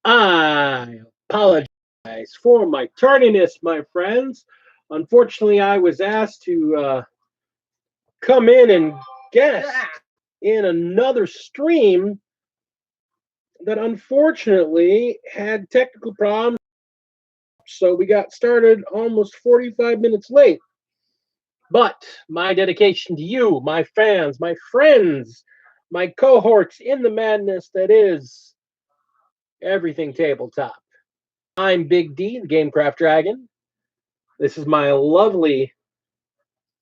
I apologize for my tardiness, my friends. Unfortunately, I was asked to come in and guest in another stream that unfortunately had technical problems. So we got started almost 45 minutes late. But my dedication to you, my fans, my friends, my cohorts in the madness that is everything tabletop. I'm Big D, the Gamecraft Dragon. This is my lovely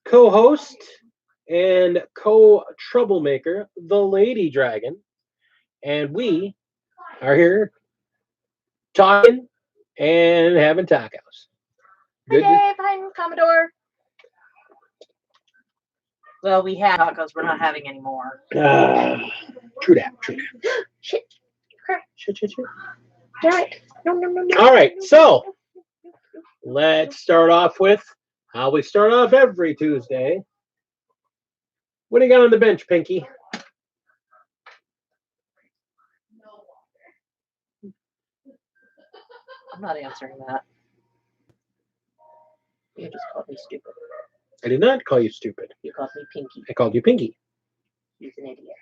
co-host and co-troublemaker, the Lady Dragon. And we are here talking and having tacos. Good. Hey Dave, I'm Commodore. Well, we had tacos. We're not having any more. True that. Shit. Shit. Damn it. No. All right, so let's start off with how we start off every Tuesday. What do you got on the bench, Pinky? I'm not answering that. You just called me stupid. I did not call you stupid. You called me Pinky. I called you Pinky. He's an idiot.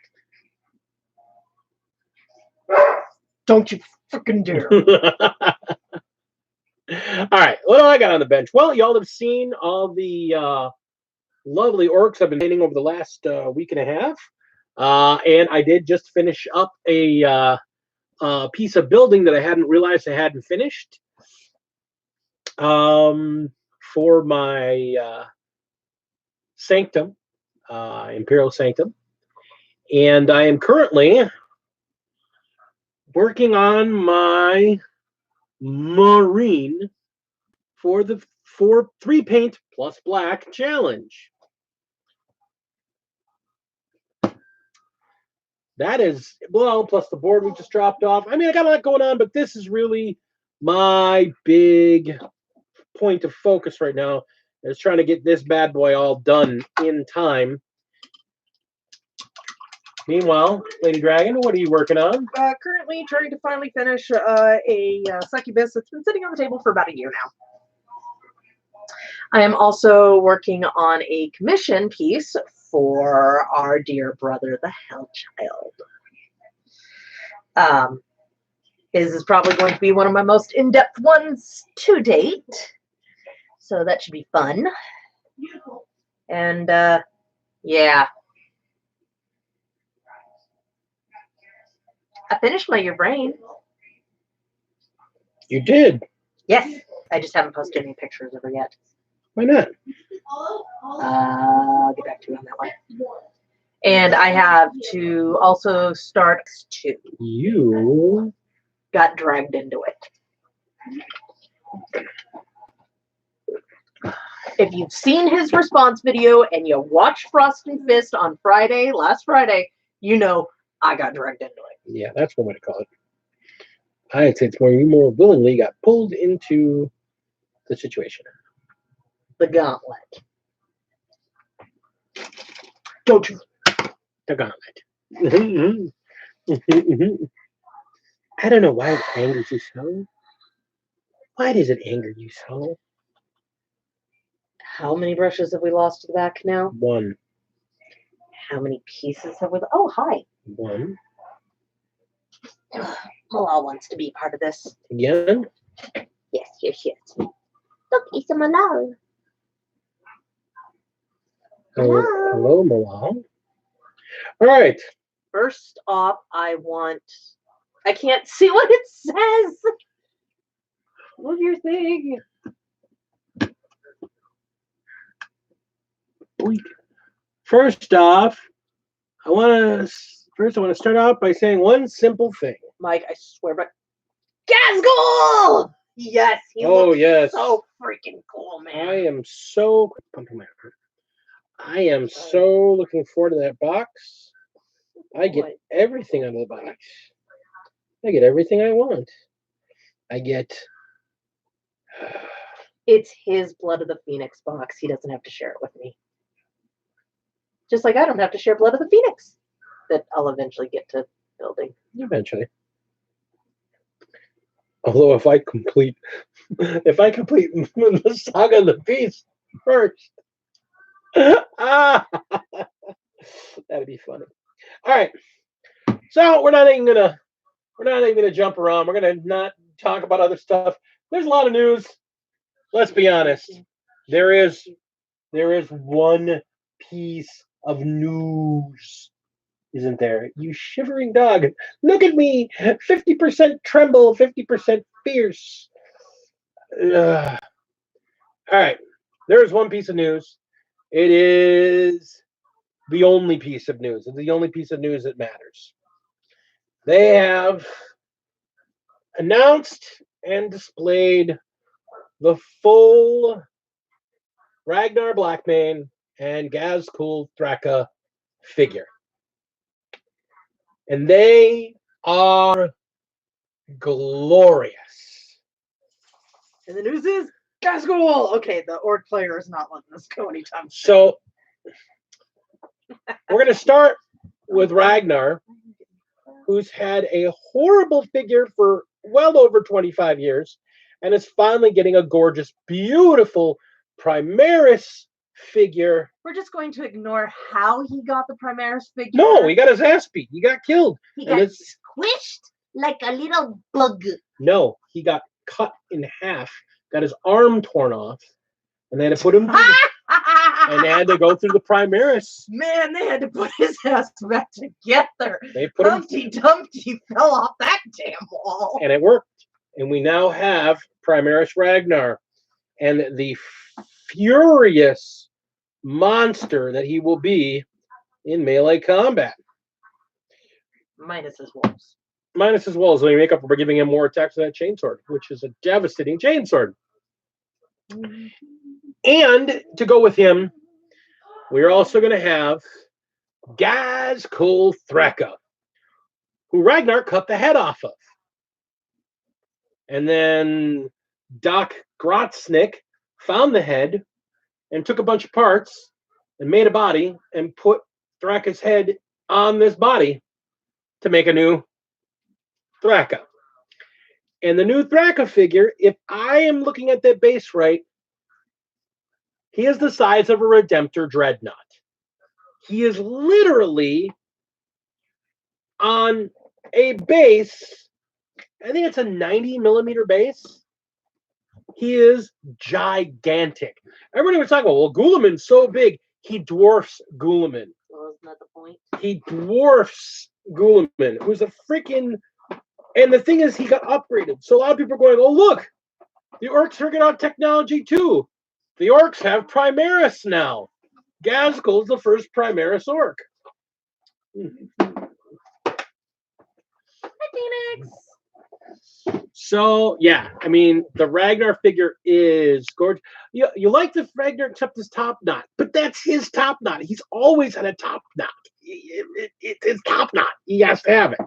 Don't you freaking dare. All right, what do I got on the bench? Well, y'all have seen all the lovely orcs I've been painting over the last week and a half. And I did just finish up a piece of building that I hadn't realized I hadn't finished for my sanctum, Imperial Sanctum. And I am currently working on my Marine for the 3 paint plus black challenge. That is, well, plus the board we just dropped off. I mean, I got a lot going on, but this is really my big point of focus right now, is trying to get this bad boy all done in time. Meanwhile, Lady Dragon, what are you working on? Currently trying to finally finish a succubus that's been sitting on the table for about a year now. I am also working on a commission piece for our dear brother, the Hellchild. His is probably going to be one of my most in-depth ones to date. So that should be fun. And, yeah. I finished my Your Brain. You did? Yes. I just haven't posted any pictures of her yet. Why not? I'll get back to you on that one. And I have to also start 2. You got dragged into it. If you've seen his response video and you watched Frost and Fist on last Friday, you know I got dragged into it. Yeah, that's one way to call it. I'd say it's more you more willingly got pulled into the situation. The gauntlet. Don't you? The gauntlet. I don't know why it angers you so. Why does it anger you so? How many brushes have we lost to the back now? 1. How many pieces have we? Oh, hi. 1. Malal wants to be part of this. Again? Yes. Look, it's a Malal. Hello, Malal. All right. First off, I can't see what it says. Move your thing. First off, I want to start out by saying one simple thing. Mike, I swear, but Gazkull! Yes, he looks so freaking cool, man. I am so looking forward to that box. I get everything out of the box. I get everything I want. I get... It's his Blood of the Phoenix box. He doesn't have to share it with me. Just like I don't have to share Blood of the Phoenix that I'll eventually get to building. Eventually. Although if I complete the Saga of the Beast first, that'd be funny. All right, so we're not even gonna jump around. We're gonna not talk about other stuff. There's a lot of news. Let's be honest. There is one piece of news, isn't there? You shivering dog. Look at me. 50% tremble, 50% fierce. Ugh. All right. There is one piece of news. It is the only piece of news. It's the only piece of news that matters. They have announced and displayed the full Ragnar Blackmane and Gazkull Thrakka figure. And they are glorious. And the news is Gazkull. Okay, the Orc player is not letting this go anytime soon. So we're going to start with Ragnar, who's had a horrible figure for well over 25 years and is finally getting a gorgeous, beautiful Primaris figure. We're just going to ignore how he got the Primaris figure. No, he got his ass beat. He got killed. He got squished like a little bug. No, he got cut in half, got his arm torn off, and they had to put him and they had to go through the Primaris. Man, they had to put his ass back together. They put Humpty Dumpty fell off that damn wall. And it worked. And we now have Primaris Ragnar and the furious monster that he will be in melee combat. Minus his wolves. Minus his wolves. When you make up for giving him more attacks with that chainsword, which is a devastating chainsword. And to go with him, we're also going to have Gazkull Thrakka, who Ragnar cut the head off of. And then Doc Grotznick found the head and took a bunch of parts and made a body and put Thrakka's head on this body to make a new Thrakka. And the new Thrakka figure, if I am looking at that base right, he is the size of a Redemptor Dreadnought. He is literally on a base, I think it's a 90 millimeter base. He is gigantic. Everybody was talking about, well, Guilliman's so big, he dwarfs Guilliman. Well, isn't that the point? He dwarfs Guilliman, who's a freaking... And the thing is, he got upgraded. So a lot of people are going, oh, look, the Orcs figured out technology too. The Orcs have Primaris now. Gazkull is the first Primaris Orc. Hi, Phoenix. So, yeah, I mean, the Ragnar figure is gorgeous. You like the Ragnar except his top knot, but that's his top knot. He's always had a top knot. It's top knot. He has to have it.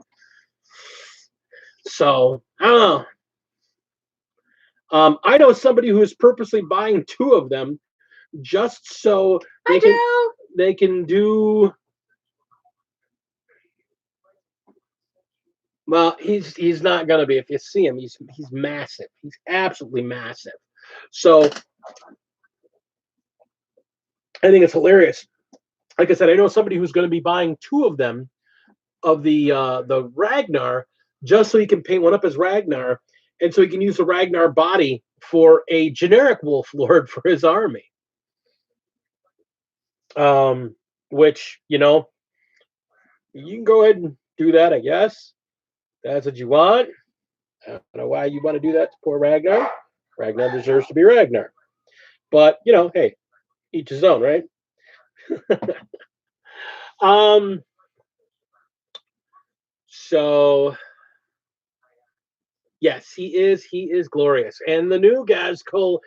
So, I don't know. I know somebody who is purposely buying two of them just so they can do... Well, he's not gonna be. If you see him, he's massive. He's absolutely massive. So I think it's hilarious. Like I said, I know somebody who's going to be buying two of them, of the Ragnar, just so he can paint one up as Ragnar, and so he can use the Ragnar body for a generic Wolf Lord for his army. Which, you know, you can go ahead and do that, I guess. That's what you want. I don't know why you want to do that to poor Ragnar. Ragnar deserves to be Ragnar. But, you know, hey, each his own, right? So, yes, he is glorious. And the new Gazkull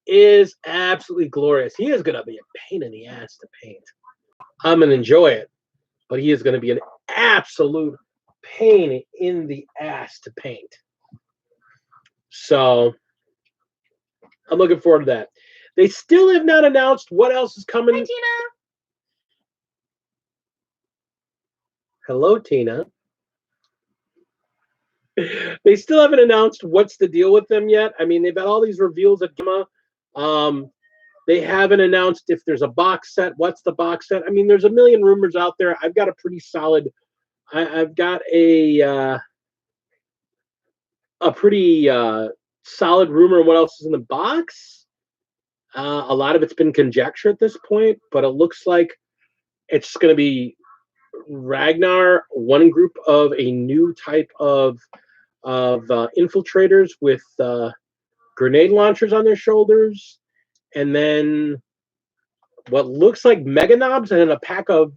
is absolutely glorious. He is going to be a pain in the ass to paint. I'm going to enjoy it, but he is going to be an absolute pain in the ass to paint. So I'm looking forward to that. They still have not announced what else is coming. Hi, Tina. Hello, Tina. They still haven't announced what's the deal with them yet. I mean, they've had all these reveals at GAMA. They haven't announced if there's a box set. What's the box set? I mean, there's a million rumors out there. I've got a pretty solid. I've got a pretty solid rumor of what else is in the box. A lot of it's been conjecture at this point, but it looks like it's going to be Ragnar, one group of a new type of infiltrators with grenade launchers on their shoulders, and then what looks like mega knobs and a pack of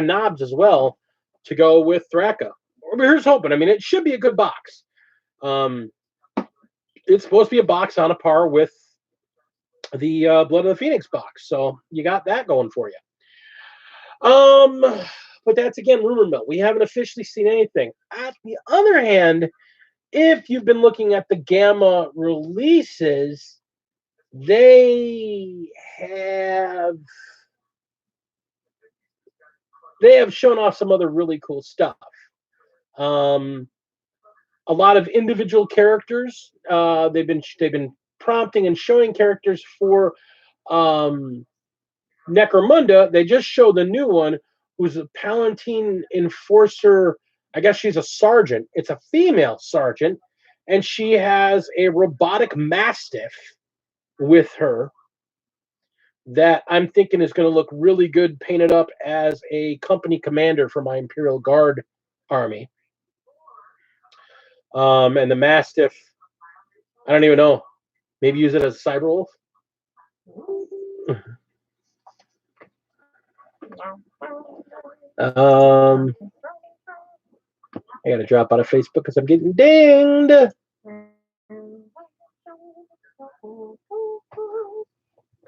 knobs as well to go with Thrakka. Here's hoping. I mean, it should be a good box. It's supposed to be a box on a par with the Blood of the Phoenix box, so you got that going for you. But that's again rumor mill. We haven't officially seen anything. At the other hand, if you've been looking at the GAMA releases, they have shown off some other really cool stuff. A lot of individual characters. They've been prompting and showing characters for Necromunda. They just showed the new one, who's a Palatine Enforcer. I guess she's a sergeant. It's a female sergeant, and she has a robotic mastiff with her that I'm thinking is going to look really good painted up as a company commander for my Imperial Guard army. And the mastiff, I don't even know. Maybe use it as a cyber wolf. I got to drop out of Facebook because I'm getting dinged.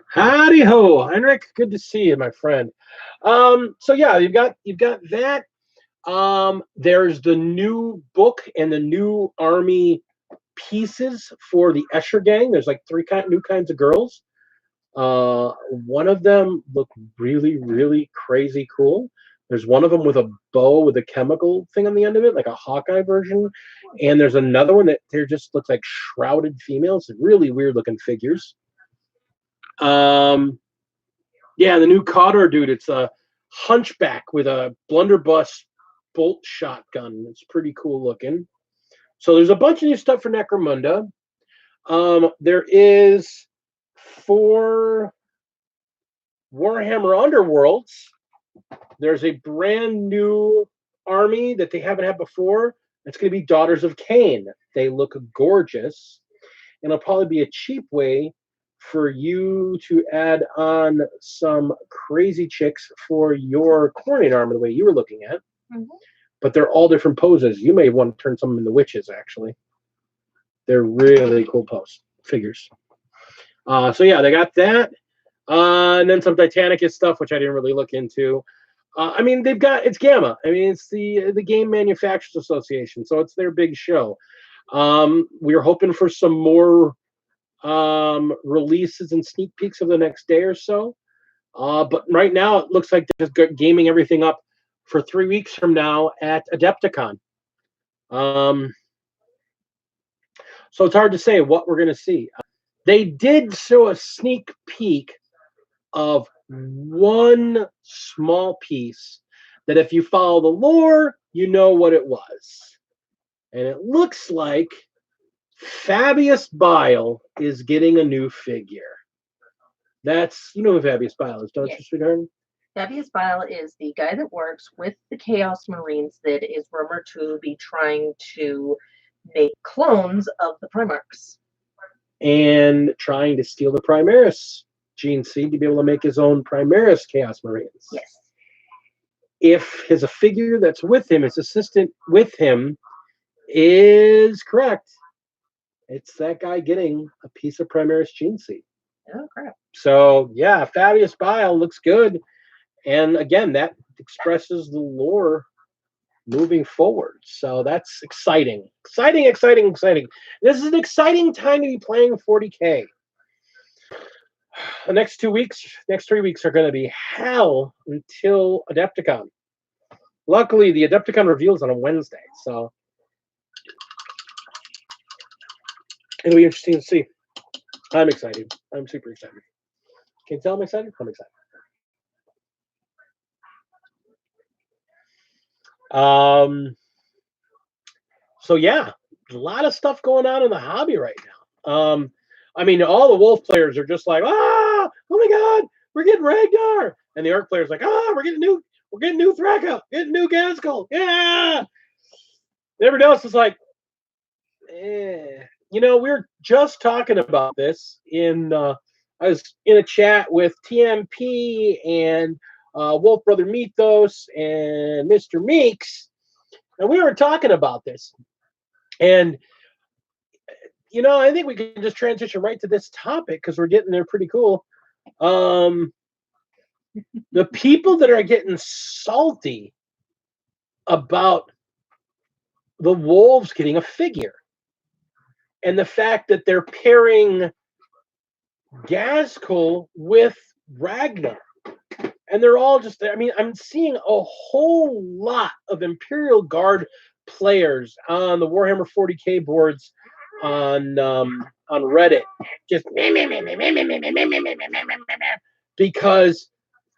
Howdy ho, Heinrich. Good to see you, my friend. So yeah, you've got that. There's the new book and the new army pieces for the Escher gang. There's like 3 new kinds of girls. One of them look really, really crazy cool. There's one of them with a bow with a chemical thing on the end of it, like a Hawkeye version. And there's another one that just looks like shrouded females. Really weird looking figures. Yeah, the new Cotter dude, it's a hunchback with a blunderbuss bolt shotgun. It's pretty cool looking. So there's a bunch of new stuff for Necromunda. There is for Warhammer Underworlds, there's a brand new army that they haven't had before. It's going to be Daughters of Cain. They look gorgeous, and it'll probably be a cheap way for you to add on some crazy chicks for your Cornian armor the way you were looking at. Mm-hmm. But they're all different poses. You may want to turn some into witches, actually. They're really cool figures. So yeah, they got that. And then some Titanicus stuff, which I didn't really look into. I mean, it's GAMA. I mean, it's the Game Manufacturers Association, so it's their big show. We're hoping for some more releases and sneak peeks of the next day or so. But right now, it looks like they're just gaming everything up for 3 weeks from now at Adepticon. So it's hard to say what we're going to see. They did show a sneak peek of one small piece that if you follow the lore, you know what it was. And it looks like Fabius Bile is getting a new figure. That's, you know who Fabius Bile is, don't you, sweetheart? Fabius Bile is the guy that works with the Chaos Marines that is rumored to be trying to make clones of the Primarchs. And trying to steal the Primaris gene seed to be able to make his own Primaris Chaos Marines. Yes. If his figure that's with him, his assistant with him, is correct, it's that guy getting a piece of Primaris gene seed. Oh, crap. So, yeah, Fabius Bile looks good. And again, that expresses the lore moving forward. So that's exciting. Exciting. This is an exciting time to be playing 40K. The next 3 weeks are going to be hell until Adepticon. Luckily, the Adepticon reveals on a Wednesday, so It'll be interesting to see. I'm excited. I'm super excited. Can you tell I'm excited? I'm excited. So yeah, a lot of stuff going on in the hobby right now. I mean, all the Wolf players are just like, oh my God, we're getting Ragnar, and the Orc players like, we're getting new Thrakka, getting new Gazkull, yeah. And everybody else is like, You know, we were just talking about this in. I was in a chat with TMP and Wolf Brother Mythos and Mr. Meeks, and we were talking about this. And you know, I think we can just transition right to this topic because we're getting there pretty cool. The people that are getting salty about the Wolves getting a figure and the fact that they're pairing Gazkull with Ragnar. And they're all just, I mean, I'm seeing a whole lot of Imperial Guard players on the Warhammer 40K boards on Reddit, just because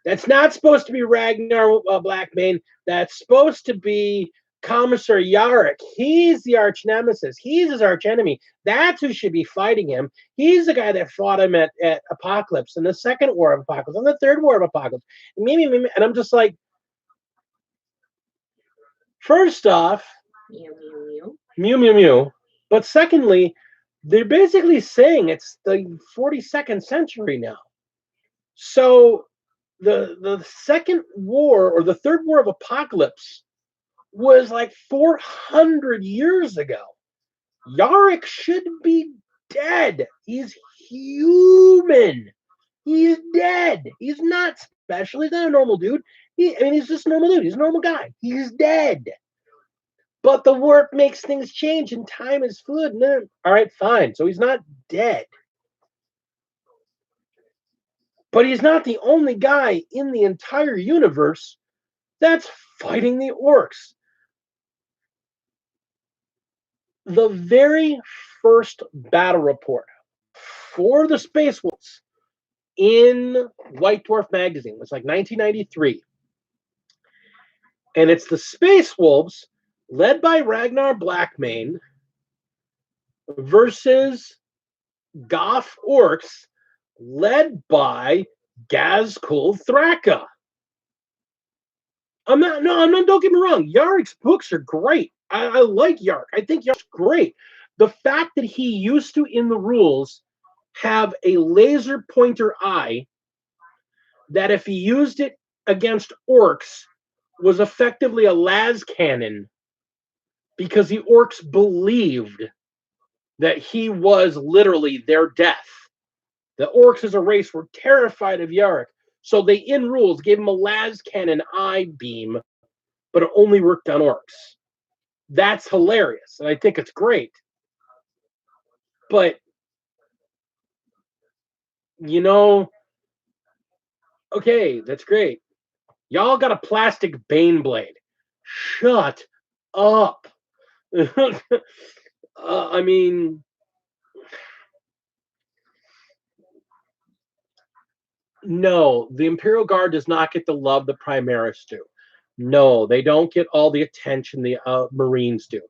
that's not supposed to be Ragnar Blackmane. That's supposed to be Commissary Yarrick. He's the arch nemesis. He's his arch enemy. That's who should be fighting him. He's the guy that fought him at Apocalypse and the Second War of Apocalypse and the Third War of Apocalypse. And I'm just like, first off, mew. But secondly, they're basically saying it's the 42nd century now. So the Second War or the Third War of Apocalypse was like 400 years ago. Yarrick should be dead. He's human. He's dead. He's not special. He's not a normal dude. He's just a normal dude. He's a normal guy. He's dead. But the warp makes things change and time is fluid. No, all right, fine. So he's not dead. But he's not the only guy in the entire universe that's fighting the orcs. The very first battle report for the Space Wolves in White Dwarf magazine was like 1993. And it's the Space Wolves led by Ragnar Blackmane versus Goth orcs led by Gazkull Thrakka. Don't get me wrong. Yarrick's books are great. I like Yarrick. I think Yarrick's great. The fact that he used to, in the rules, have a laser pointer eye that if he used it against orcs was effectively a las cannon because the orcs believed that he was literally their death. The orcs as a race were terrified of Yarrick. So they, in rules, gave him a las cannon eye beam, but it only worked on orcs. That's hilarious, and I think it's great. But, you know, okay, that's great. Y'all got a plastic Bane blade. Shut up. I mean, no, the Imperial Guard does not get the love the Primaris do. No, they don't get all the attention the Marines do.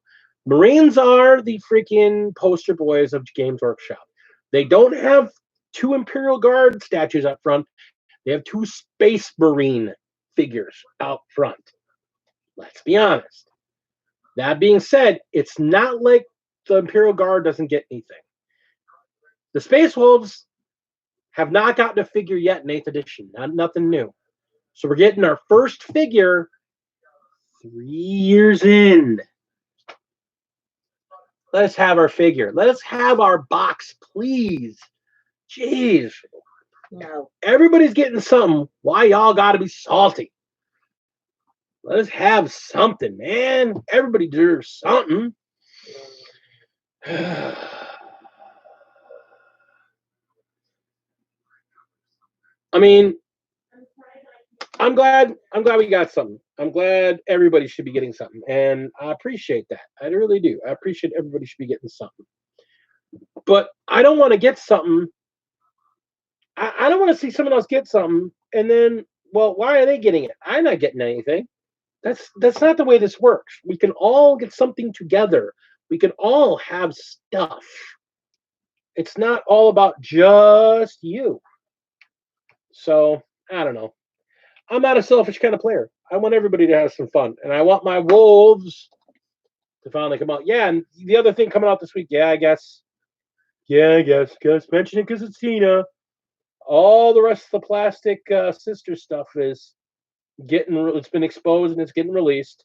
Marines are the freaking poster boys of Games Workshop. They don't have 2 Imperial Guard statues up front. They have 2 Space Marine figures out front. Let's be honest. That being said, it's not like the Imperial Guard doesn't get anything. The Space Wolves have not gotten a figure yet in 8th edition. Nothing new. So we're getting our first figure 3 years in. Let us have our figure. Let us have our box, please. Jeez. No. Everybody's getting something. Why y'all got to be salty? Let us have something, man. Everybody deserves something. I mean, I'm glad we got something. I'm glad everybody should be getting something. And I appreciate that. I really do. I appreciate everybody should be getting something. But I don't want to get something. I don't want to see someone else get something, and then, well, why are they getting it? I'm not getting anything. That's not the way this works. We can all get something together. We can all have stuff. It's not all about just you. So I don't know. I'm not a selfish kind of player. I want everybody to have some fun, and I want my wolves to finally come out. Yeah, and the other thing coming out this week. Yeah, I guess. Yeah, I guess. Just mention it because it's Tina. All the rest of the plastic sister stuff is getting. It's been exposed and it's getting released.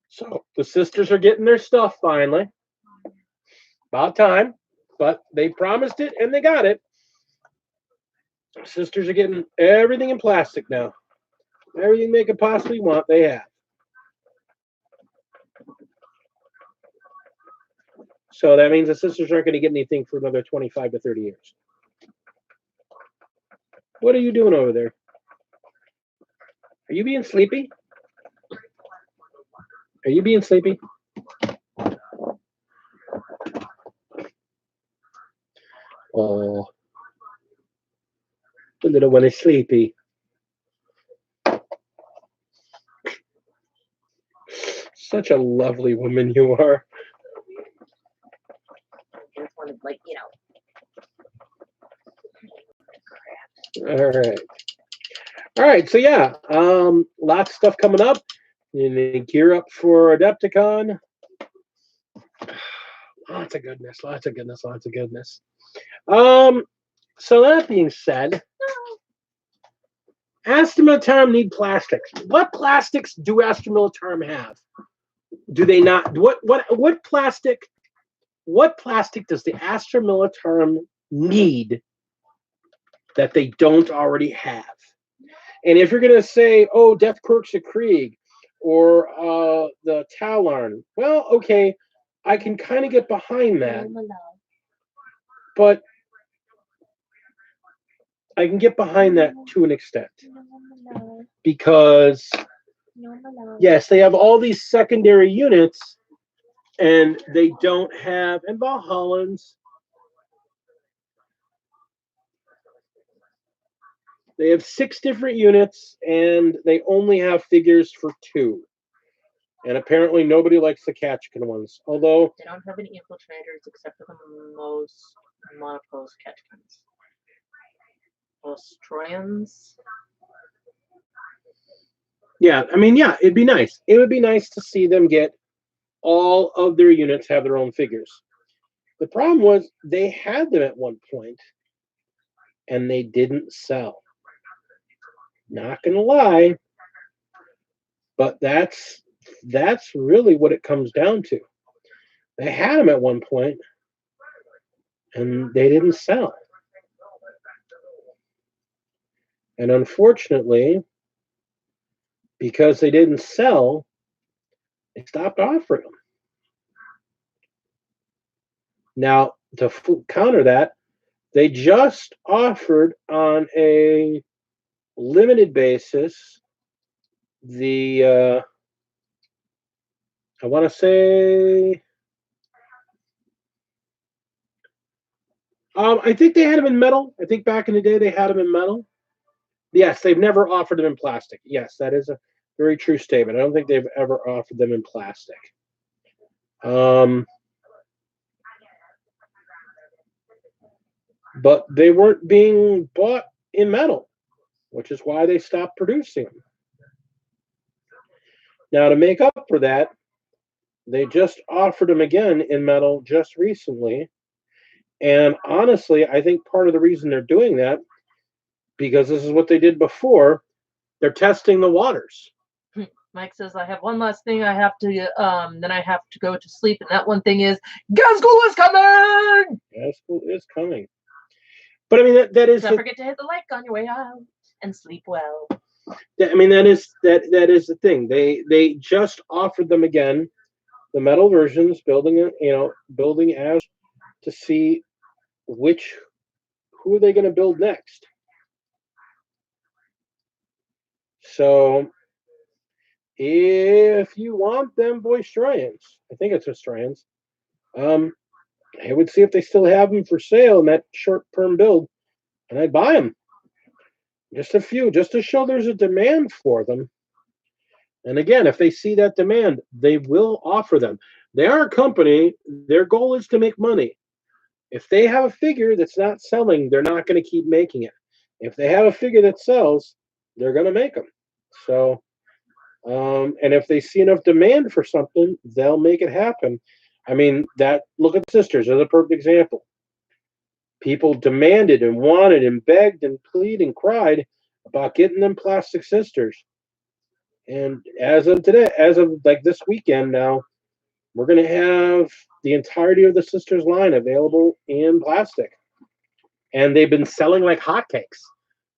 So the sisters are getting their stuff finally. About time, but they promised it and they got it. Sisters are getting everything in plastic now. Everything they could possibly want, they have. So that means the sisters aren't going to get anything for another 25 to 30 years. What are you doing over there? Are you being sleepy? Are you being sleepy? Oh, the little one is sleepy. Such a lovely woman you are. I just wanted, like, All right. All right. So yeah, lots of stuff coming up. And they gear up for Adepticon. Lots of goodness. Lots of goodness. Lots of goodness. So that being said, Astra need plastics. What plastics do Astra have? Do they not? What plastic? What plastic does the Astra need that they don't already have? And if you're going to say, oh, Death Quirks of Krieg or the Talarn, well, okay, I can kind of get behind that. But I can get behind that to an extent. Because, yes, they have all these secondary units, and they don't have, and Valhallans, they have 6 different units, and they only have figures for 2. And apparently nobody likes the Ketchikan ones. Although they don't have any infiltrators except for the most monopose Ketchikans. Most Troyans. Yeah, I mean, yeah, it'd be nice. It would be nice to see them get all of their units have their own figures. The problem was they had them at one point, and they didn't sell. Not gonna lie, but that's really what it comes down to. They had them at one point, and they didn't sell. And unfortunately, because they didn't sell, they stopped offering them. Now, to counter that, they just offered on a limited basis the I want to say I think they had them in metal. I think back in the day they had them in metal. Yes, they've never offered them in plastic. Yes, that is a very true statement. I don't think they've ever offered them in plastic. But they weren't being bought in metal, which is why they stopped producing them. Now, to make up for that, they just offered them again in metal just recently. And honestly, I think part of the reason they're doing that, because this is what they did before, they're testing the waters. Mike says, I have one last thing I have to, then I have to go to sleep. And that one thing is, Gazkull is coming! Gazkull is coming. But I mean, that is... Don't forget to hit the like on your way out and sleep well. I mean, that is the thing. They just offered them again, the metal versions, building as to see who are they going to build next. So if you want them Boystroyans, I think it's Boystroyans, I would see if they still have them for sale in that short-term build, and I'd buy them. Just a few, just to show there's a demand for them. And again, if they see that demand, they will offer them. They are a company. Their goal is to make money. If they have a figure that's not selling, they're not going to keep making it. If they have a figure that sells, they're going to make them. So, and if they see enough demand for something, they'll make it happen. I mean, look at Sisters as a perfect example. People demanded and wanted and begged and pleaded and cried about getting them plastic Sisters. And as of today, as of like this weekend now, we're going to have the entirety of the Sisters line available in plastic. And they've been selling like hotcakes.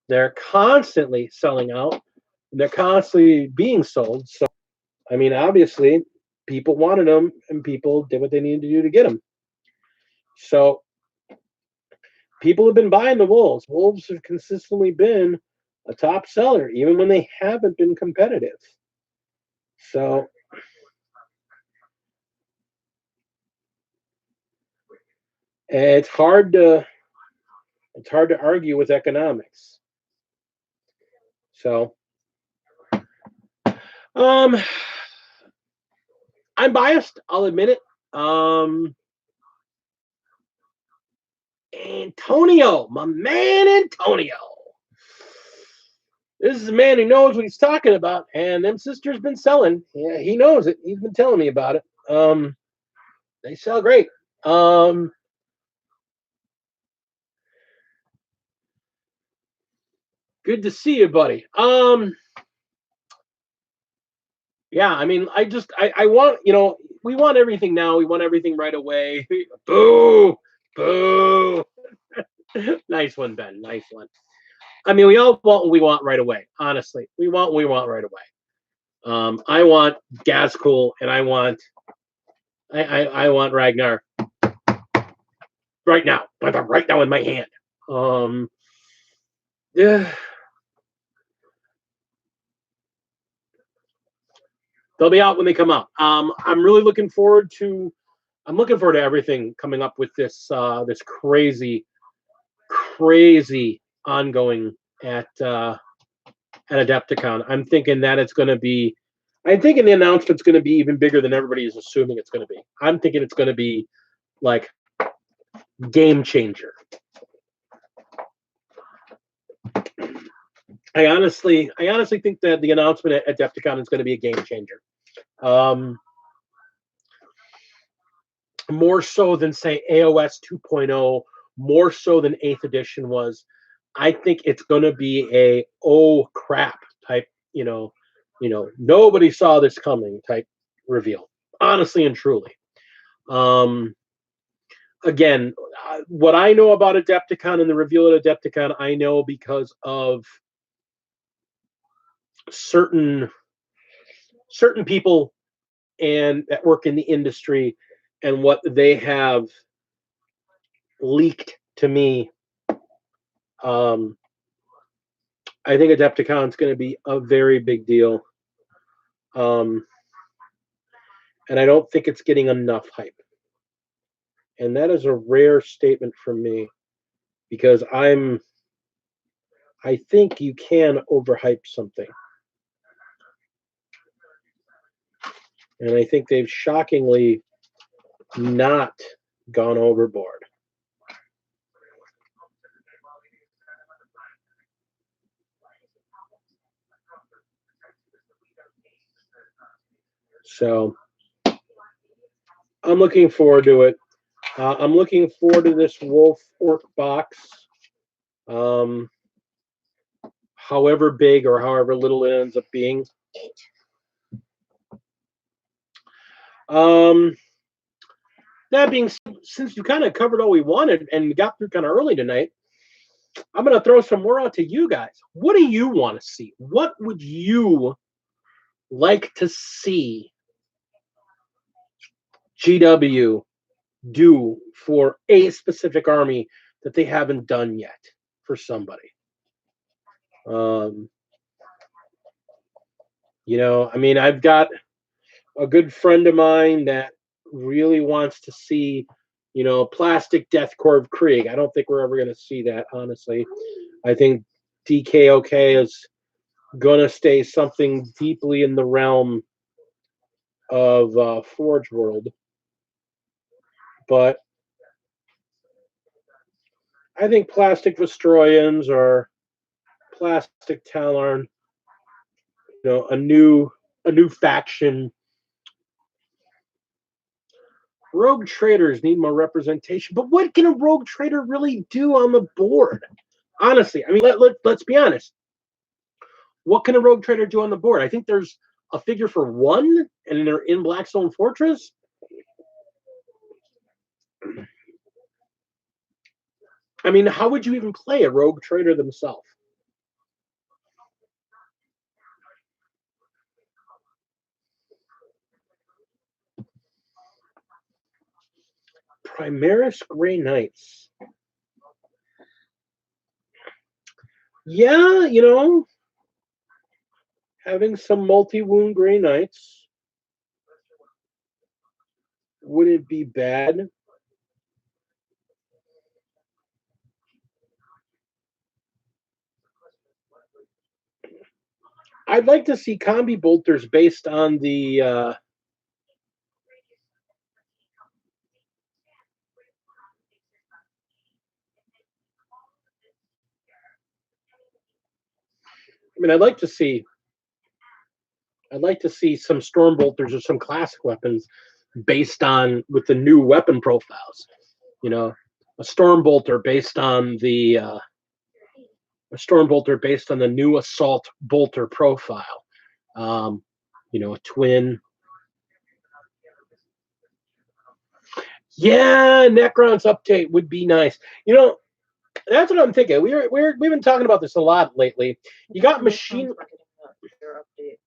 They're constantly selling out. They're constantly being sold. So, I mean, obviously, people wanted them and people did what they needed to do to get them. So, people have been buying the Wolves. Wolves have consistently been a top seller, even when they haven't been competitive. So, it's hard to argue with economics. So, I'm biased. I'll admit it. Antonio, my man Antonio. This is a man who knows what he's talking about, and them Sisters been selling. Yeah, he knows it. He's been telling me about it. They sell great. Good to see you, buddy. Yeah, I mean, I want, we want everything now. We want everything right away. Boo, boo. Nice one, Ben. Nice one. I mean, we all want what we want right away. Honestly, we want what we want right away. I want Gazkull, and I want Ragnar right now, right now in my hand. Yeah, they'll be out when they come out. I'm really looking forward to. I'm looking forward to everything coming up with this this crazy ongoing at Adepticon. I'm thinking that it's going to be. I'm thinking the announcement's going to be even bigger than everybody is assuming it's going to be. I'm thinking it's going to be like game changer. I honestly think that the announcement at Adepticon is going to be a game changer. More so than say AOS 2.0, more so than 8th edition was. I think it's going to be a oh crap type, nobody saw this coming type reveal. Honestly and truly. Again, what I know about Adepticon and the reveal at Adepticon, I know because of certain people and that work in the industry and what they have leaked to me. I think Adepticon is going to be a very big deal. And I don't think it's getting enough hype. And that is a rare statement from me because I think you can overhype something. And I think they've shockingly not gone overboard. So I'm looking forward to it. I'm looking forward to this Wolf Orc box. However big or however little it ends up being. That being said, since you kind of covered all we wanted and got through kind of early tonight, I'm going to throw some more out to you guys. What do you want to see? What would you like to see GW do for a specific army that they haven't done yet for somebody? I mean, I've got a good friend of mine that really wants to see you know, plastic Death Corps Krieg. I don't think we're ever going to see that, honestly. I think DKOK is going to stay something deeply in the realm of Forge World. But I think plastic Vestroyans or plastic Talon, you know, a new faction. Rogue traders need more representation, but what can a rogue trader really do on the board? Honestly, I mean, let's be honest. What can a rogue trader do on the board? I think there's a figure for one, and they're in Blackstone Fortress. I mean, how would you even play a rogue trader themselves? Primaris Grey Knights. Yeah, you know, having some multi-wound Grey Knights wouldn't be bad. I'd like to see combi bolters based on the I mean, I'd like to see some storm bolters or some classic weapons based on with the new weapon profiles. You know, a storm bolter based on the new assault bolter profile. You know, a twin. Yeah, Necron's update would be nice. You know, that's what I'm thinking. We've been talking about this a lot lately. You got machine updates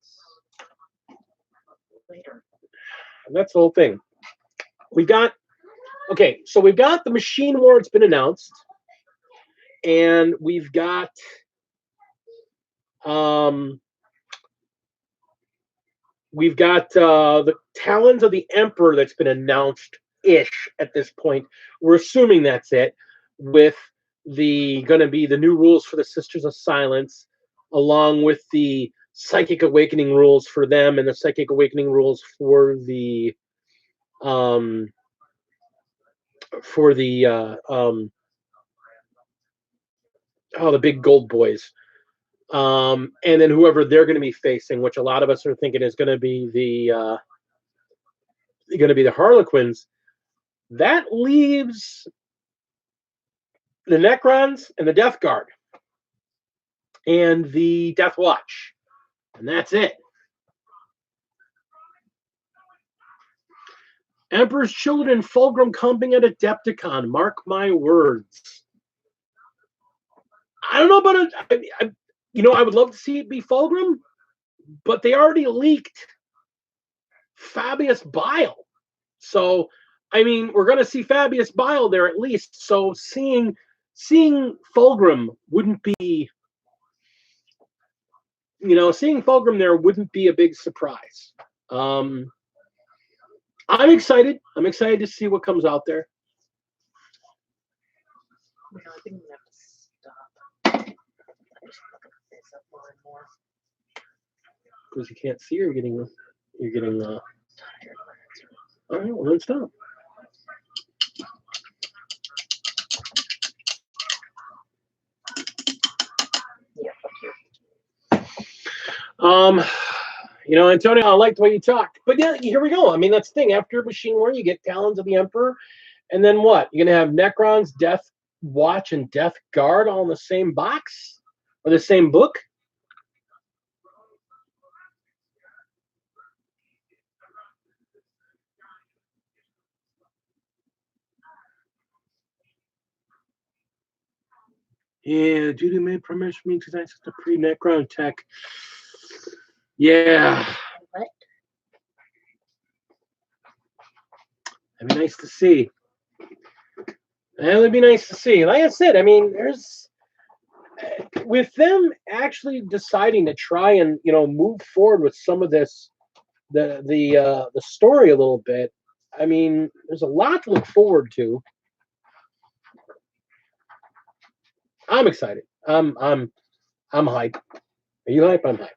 later. That's the whole thing. We've got so we've got the machine war. It's been announced, and we've got the Talons of the Emperor that's been announced-ish at this point. We're assuming that's it, with going to be the new rules for the Sisters of Silence, along with the Psychic Awakening rules for them and the Psychic Awakening rules for the the big gold boys. And then whoever they're going to be facing, which a lot of us are thinking is going to be the Harlequins. That leaves the Necrons and the Death Guard and the Death Watch, and that's it. Emperor's Children, Fulgrim coming at Adepticon. Mark my words. I don't know about it. I would love to see it be Fulgrim, but they already leaked Fabius Bile. So, I mean, we're going to see Fabius Bile there at least. So, seeing Fulgrim wouldn't be, seeing Fulgrim there wouldn't be a big surprise. I'm excited. I'm excited to see what comes out there. I think we have to stop. I just look at this up more and more. Because you can't see, you're getting tired. All right, well, then stop. Yeah, Antonio, I like the way you talked. But yeah, here we go. I mean, that's the thing. After Machine War, you get Talons of the Emperor. And then what? You're going to have Necrons, Death Watch, and Death Guard all in the same box? Or the same book? Yeah, Judy made Primaris means because that's the pre-Necron tech. Yeah. What? That'd be nice to see. That would be nice to see. Like I said, I mean, there's with them actually deciding to try and move forward with some of this, the story a little bit. I mean, there's a lot to look forward to. I'm excited. I'm hyped. Are you hyped? I'm hyped.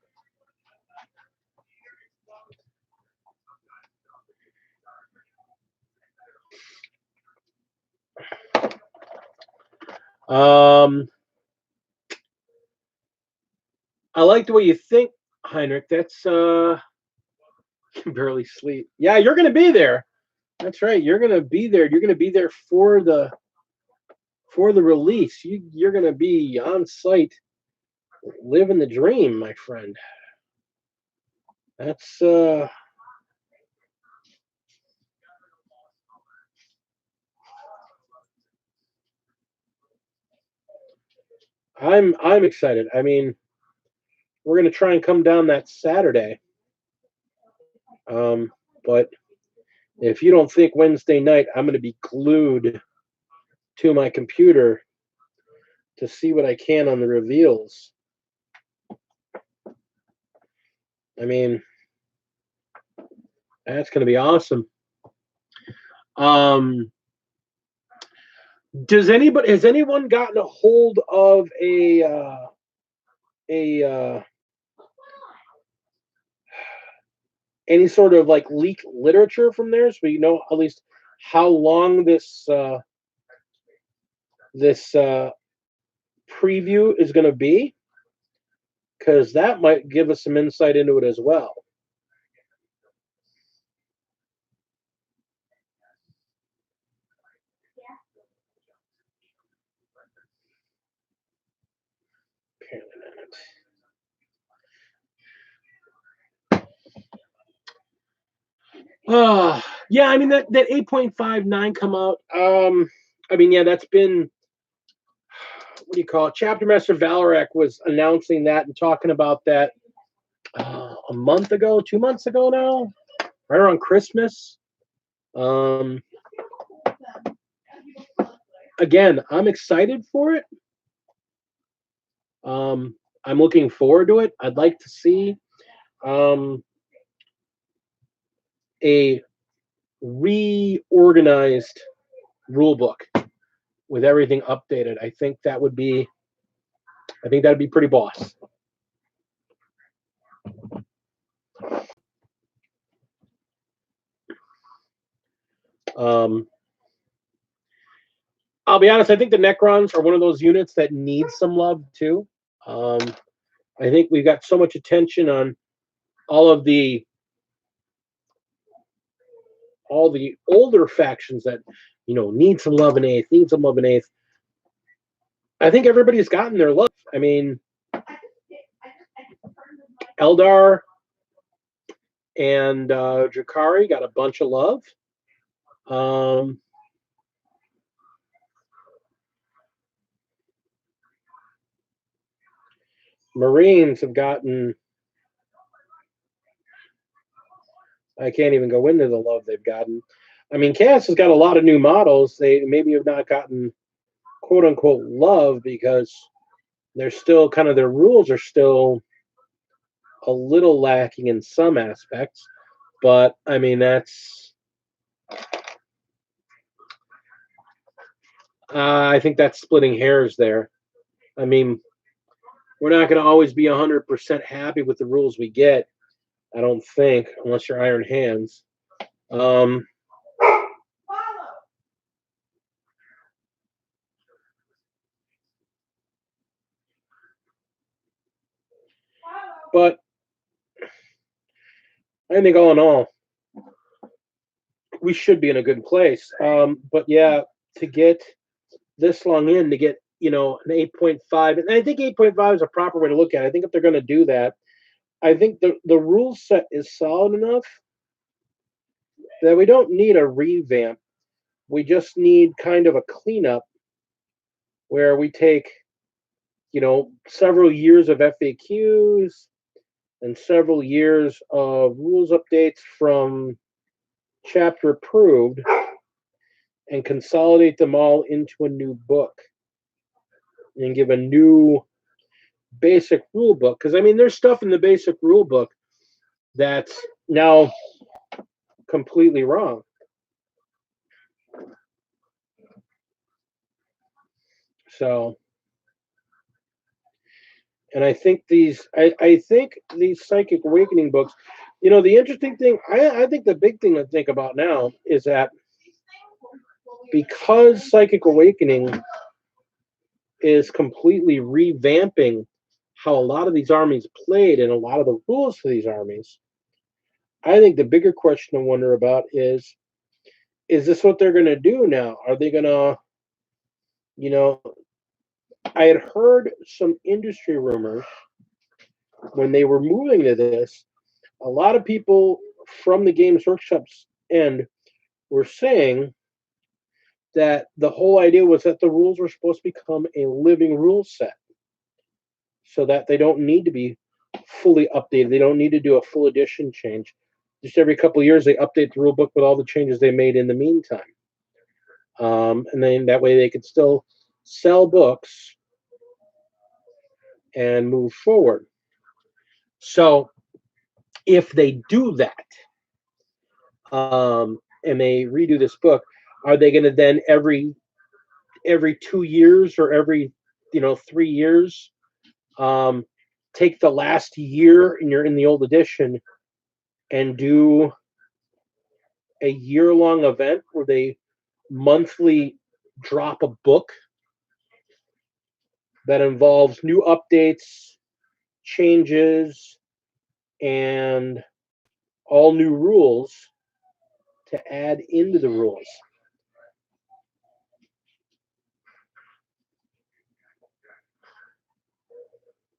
I like the way you think, Heinrich. That's you can barely sleep. Yeah, you're gonna be there. That's right. You're gonna be there. You're gonna be there for the release. You're gonna be on site, living the dream, my friend. That's I'm excited. I mean, we're gonna try and come down that Saturday. But if you don't think Wednesday night, I'm gonna be glued to my computer to see what I can on the reveals. I mean, that's gonna be awesome. Has anyone gotten a hold of any sort of like leaked literature from there, so you know at least how long this preview is going to be? Because that might give us some insight into it as well. Yeah, I mean that 8.59 come out. I mean, yeah, that's been, what do you call it? Chapter Master Valorek was announcing that and talking about that a month ago, 2 months ago now, right around Christmas. Again, I'm excited for it. I'm looking forward to it. I'd like to see a reorganized rule book with everything updated. I think that'd be pretty boss. I'll be honest, I think the Necrons are one of those units that needs some love too. I think we've got so much attention on all the older factions that, you know, need some love in 8th. I think everybody's gotten their love. I mean, Eldar and Drakari got a bunch of love. Marines have gotten, I can't even go into the love they've gotten. I mean, Chaos has got a lot of new models. They maybe have not gotten quote unquote love because they're still kind of, their rules are still a little lacking in some aspects. But I mean, that's, I think that's splitting hairs there. I mean, we're not going to always be 100% happy with the rules we get, I don't think, unless you're Iron Hands. But I think all in all, we should be in a good place. But yeah, to get this long in, to get, you know, an 8.5, and I think 8.5 is a proper way to look at it. I think if they're going to do that, I think the rule set is solid enough that we don't need a revamp. We just need kind of a cleanup where we take, you know, several years of FAQs and several years of rules updates from chapter approved and consolidate them all into a new book and give a new basic rule book. Because I mean, there's stuff in the basic rule book that's now completely wrong. So, and I think these Psychic Awakening books, you know, the interesting thing, I think the big thing to think about now is that because Psychic Awakening is completely revamping how a lot of these armies played and a lot of the rules for these armies, I think the bigger question to wonder about is this what they're going to do now? Are they going to, you know, I had heard some industry rumors when they were moving to this. A lot of people from the Games Workshop's end were saying that the whole idea was that the rules were supposed to become a living rule set so that they don't need to be fully updated. They don't need to do a full edition change. Just every couple of years, they update the rule book with all the changes they made in the meantime. And then that way they could still sell books and move forward. So if they do that, and they redo this book, are they going to then every 2 years or every 3 years take the last year and you're in the old edition and do a year-long event where they monthly drop a book that involves new updates, changes, and all new rules to add into the rules?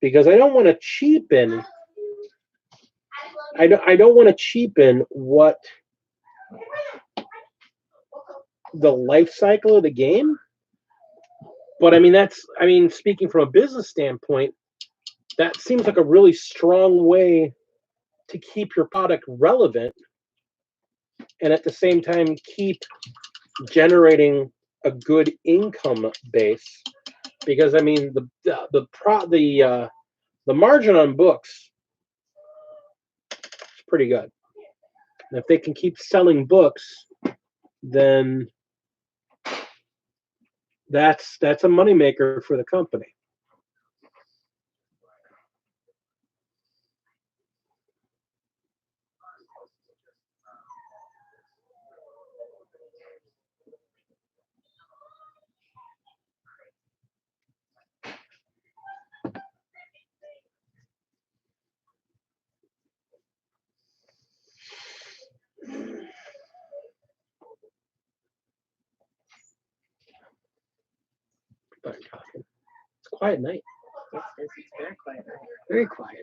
Because I don't want to cheapen. I don't want to cheapen what the life cycle of the game. But I mean, speaking from a business standpoint, that seems like a really strong way to keep your product relevant and at the same time keep generating a good income base. Because I mean, the margin on books is pretty good. And if they can keep selling books, then that's a moneymaker for the company. It's a quiet night. It's very quiet. Very quiet.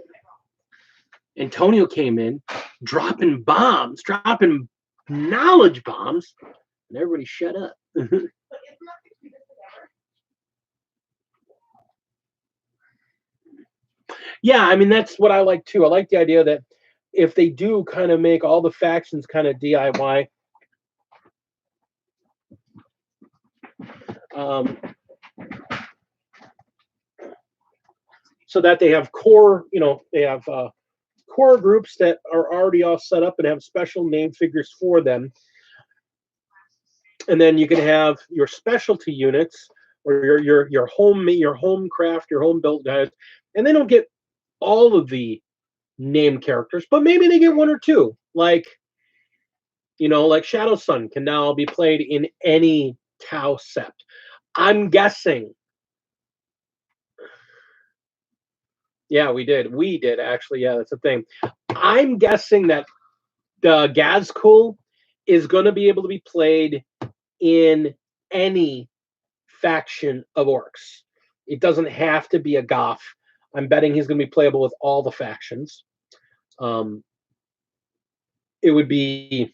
Antonio came in, dropping bombs, dropping knowledge bombs, and everybody shut up. Yeah, I mean, that's what I like too. I like the idea that if they do kind of make all the factions kind of DIY, so that they have core, they have core groups that are already all set up and have special name figures for them. And then you can have your specialty units or your home craft, your home built guys, and they don't get all of the named characters, but maybe they get one or two. Like Shadow Sun can now be played in any Tau sept. I'm guessing. Yeah, we did. We did actually. Yeah, that's the thing. I'm guessing that the Gazkull is going to be able to be played in any faction of orcs. It doesn't have to be a Goth. I'm betting he's going to be playable with all the factions. It would be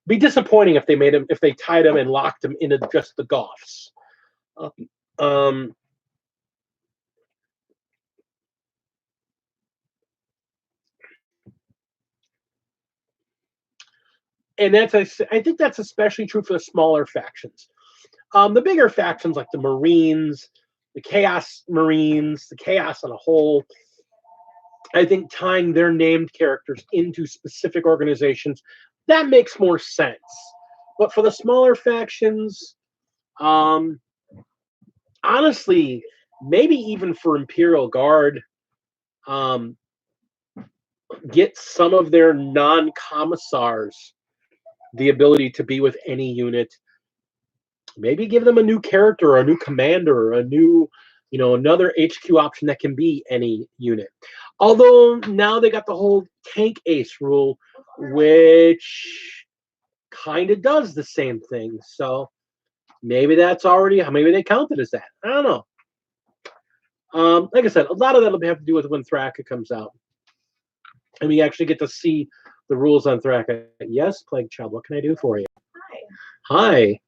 disappointing if they tied him and locked him into just the Goths. And I think that's especially true for the smaller factions. The bigger factions like the Marines, the Chaos Marines, the Chaos on a whole, I think tying their named characters into specific organizations, that makes more sense. But for the smaller factions, Honestly, maybe even for Imperial Guard, get some of their non-commissars the ability to be with any unit. Maybe give them a new character, or a new commander, or a new, another HQ option that can be any unit. Although now they got the whole tank ace rule, which kind of does the same thing. So maybe that's already, maybe they count it as that. I don't know. Like I said, a lot of that will have to do with when Thrakka comes out. And we actually get to see the rules on Thrakka. Yes, Plague Child, what can I do for you? Hi.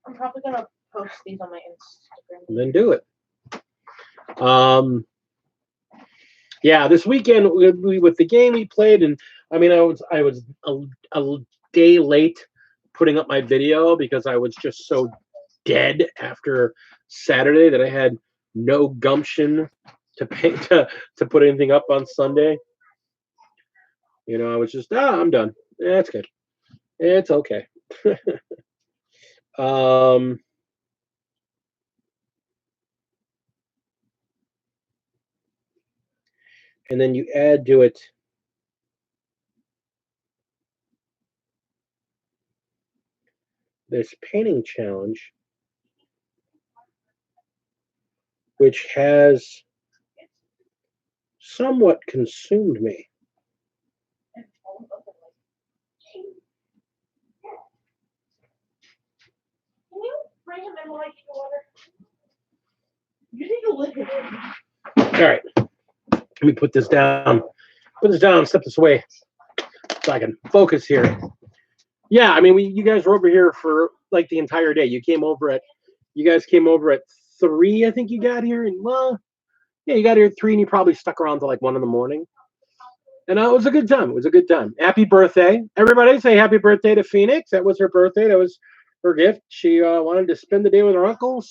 I'm probably going to post these on my Instagram. Then do it. Yeah, this weekend with the game we played, and I was a day late putting up my video because I was just so dead after Saturday that I had no gumption to put anything up on Sunday. I was just I'm done. Yeah, it's good. It's okay. And then you add to it this painting challenge, which has somewhat consumed me. Can you bring him in while I keep the water? You need to lick it in. All right. Let me put this down. Step this away so I can focus here. Yeah, you guys were over here for like the entire day. You guys came over at 3, I think you got here. And you got here at 3 and you probably stuck around till like 1 in the morning. And it was a good time. Happy birthday. Everybody say happy birthday to Phoenix. That was her birthday. That was her gift. She wanted to spend the day with her uncle,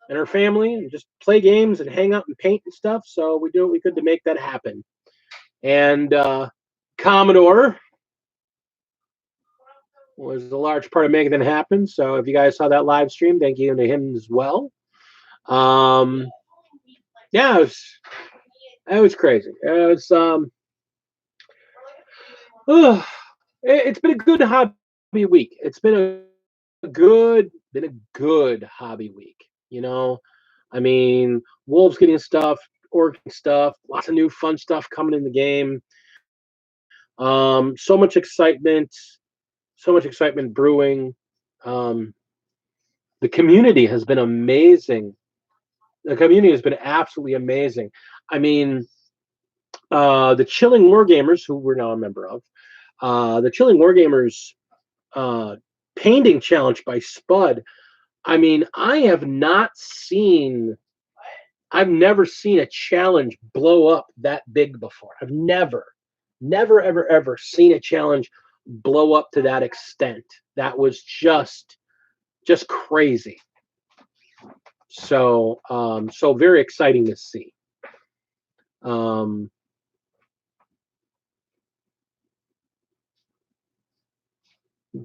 and her family, and just play games and hang out and paint and stuff. So we do what we could to make that happen. And Commodore was a large part of making that happen. So if you guys saw that live stream, thank you to him as well. Yeah, it was crazy. It's been a good hobby week. It's been a good hobby week. Wolves getting stuff, orc stuff, lots of new fun stuff coming in the game. So much excitement brewing. The community has been amazing. The community has been absolutely amazing. The Chilling Wargamers, who we're now a member of, the Chilling Wargamers painting challenge by Spud. I've never seen a challenge blow up that big before. I've never, ever seen a challenge blow up to that extent. That was just crazy. So, very exciting to see.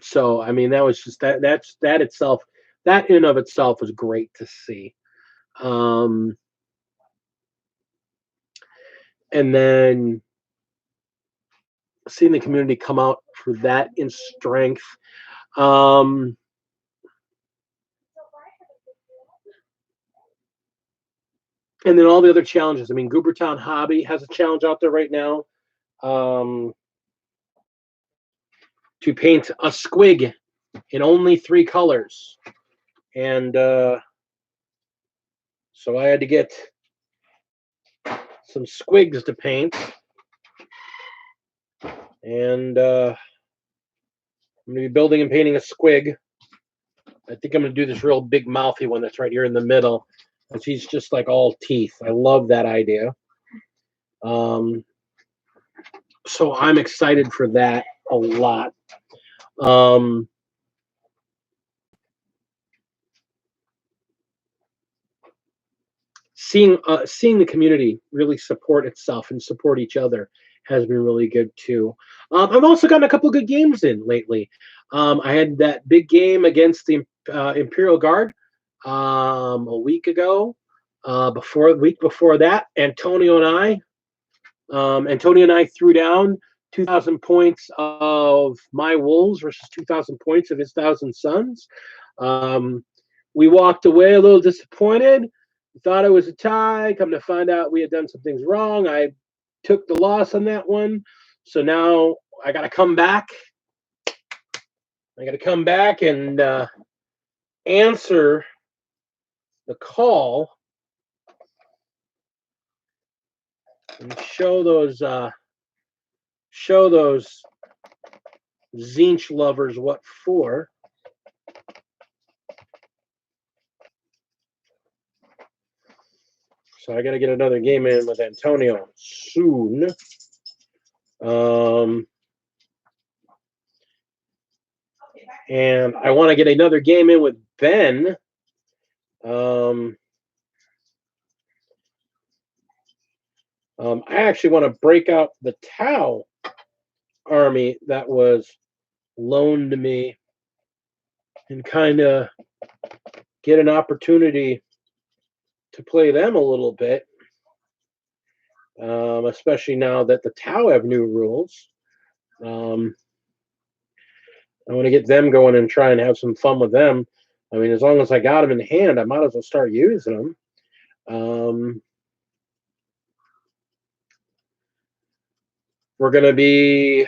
So, that was just that itself, that in of itself was great to see. And then seeing the community come out for that in strength. And then all the other challenges. Goobertown Hobby has a challenge out there right now to paint a squig in only 3 colors. And so I had to get some squigs to paint. And I'm going to be building and painting a squig. I think I'm going to do this real big mouthy one that's right here in the middle. And she's just like all teeth. I love that idea. So I'm excited for that a lot. Seeing the community really support itself and support each other has been really good too. I've also gotten a couple good games in lately. I had that big game against the Imperial Guard a week ago. A week before that, Antonio and I threw down 2,000 points of my wolves versus 2,000 points of his 1,000 sons. We walked away a little disappointed. We thought it was a tie. Come to find out, we had done some things wrong. I took the loss on that one. So now I got to come back. I got to come back and answer the call and show those Zinch lovers what for. So I got to get another game in with Antonio soon. And I want to get another game in with Ben. I actually want to break out the Tau army that was loaned to me and kind of get an opportunity to play them a little bit, especially now that the Tau have new rules. I want to get them going and try and have some fun with them. I mean, as long as I got them in hand, I might as well start using them. We're going to be...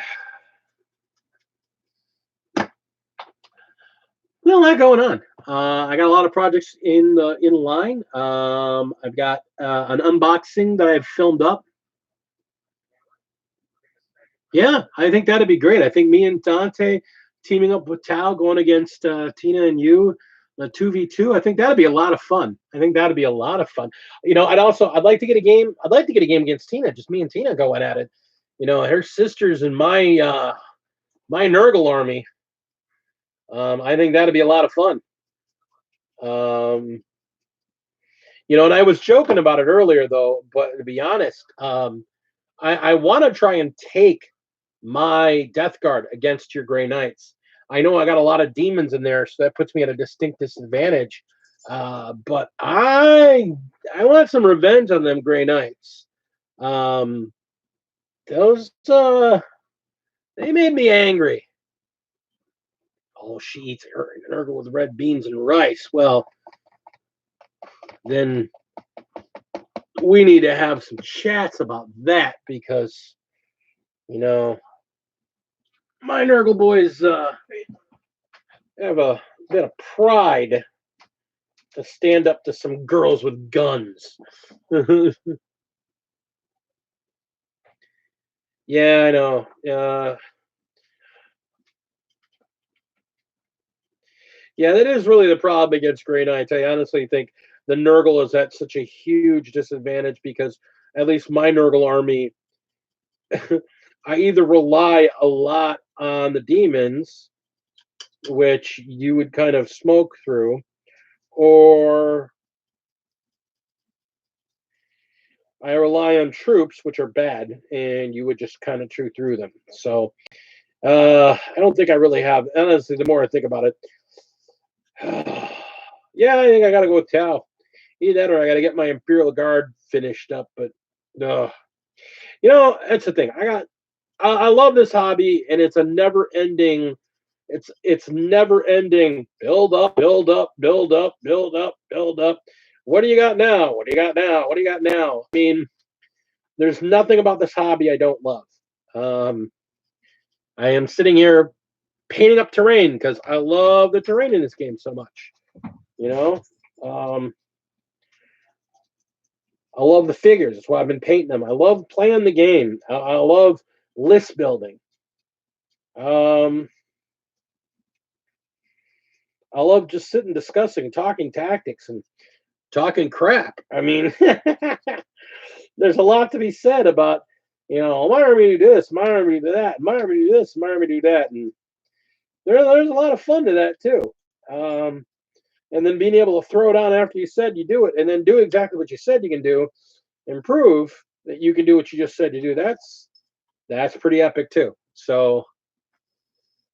Well, a lot going on. I got a lot of projects in line. I've got an unboxing that I've filmed up. Yeah, I think that'd be great. I think me and Dante teaming up with Tao going against Tina and you, the 2v2. I think that'd be a lot of fun. You know, I'd like to get a game. I'd like to get a game against Tina. Just me and Tina going at it. You know, her sisters and my my Nurgle army. I think that'd be a lot of fun. You know, and I was joking about it earlier, though, but to be honest, I want to try and take my Death Guard against your Grey Knights. I know I got a lot of demons in there, so that puts me at a distinct disadvantage. But I want some revenge on them Grey Knights. Those they made me angry. Oh, she eats Nurgle with red beans and rice. Well, then we need to have some chats about that because, you know, my Nurgle boys have a bit of pride to stand up to some girls with guns. Yeah, I know. Yeah, that is really the problem against Grey Knights. I honestly think the Nurgle is at such a huge disadvantage because at least my Nurgle army, I either rely a lot on the demons, which you would kind of smoke through, or I rely on troops, which are bad, and you would just kind of chew through them. So I don't think I really have. Honestly, the more I think about it, yeah, I think I got to go with Tau. Either that or I got to get my Imperial Guard finished up. But you know, that's the thing. I love this hobby, and it's a never-ending. It's never-ending. Build up, build up, build up, build up, build up. What do you got now? What do you got now? What do you got now? I mean, there's nothing about this hobby I don't love. I am sitting here painting up terrain because I love the terrain in this game so much. You know, I love the figures. That's why I've been painting them. I love playing the game. I love list building. I love just sitting, discussing, talking tactics, and talking crap. I mean, there's a lot to be said about, you know, my army do this, my army do that, my army do this, my army do that, and there's a lot of fun to that too. And then being able to throw it on after you said you do it, and then do exactly what you said you can do, and prove that you can do what you just said you do. That's pretty epic too. So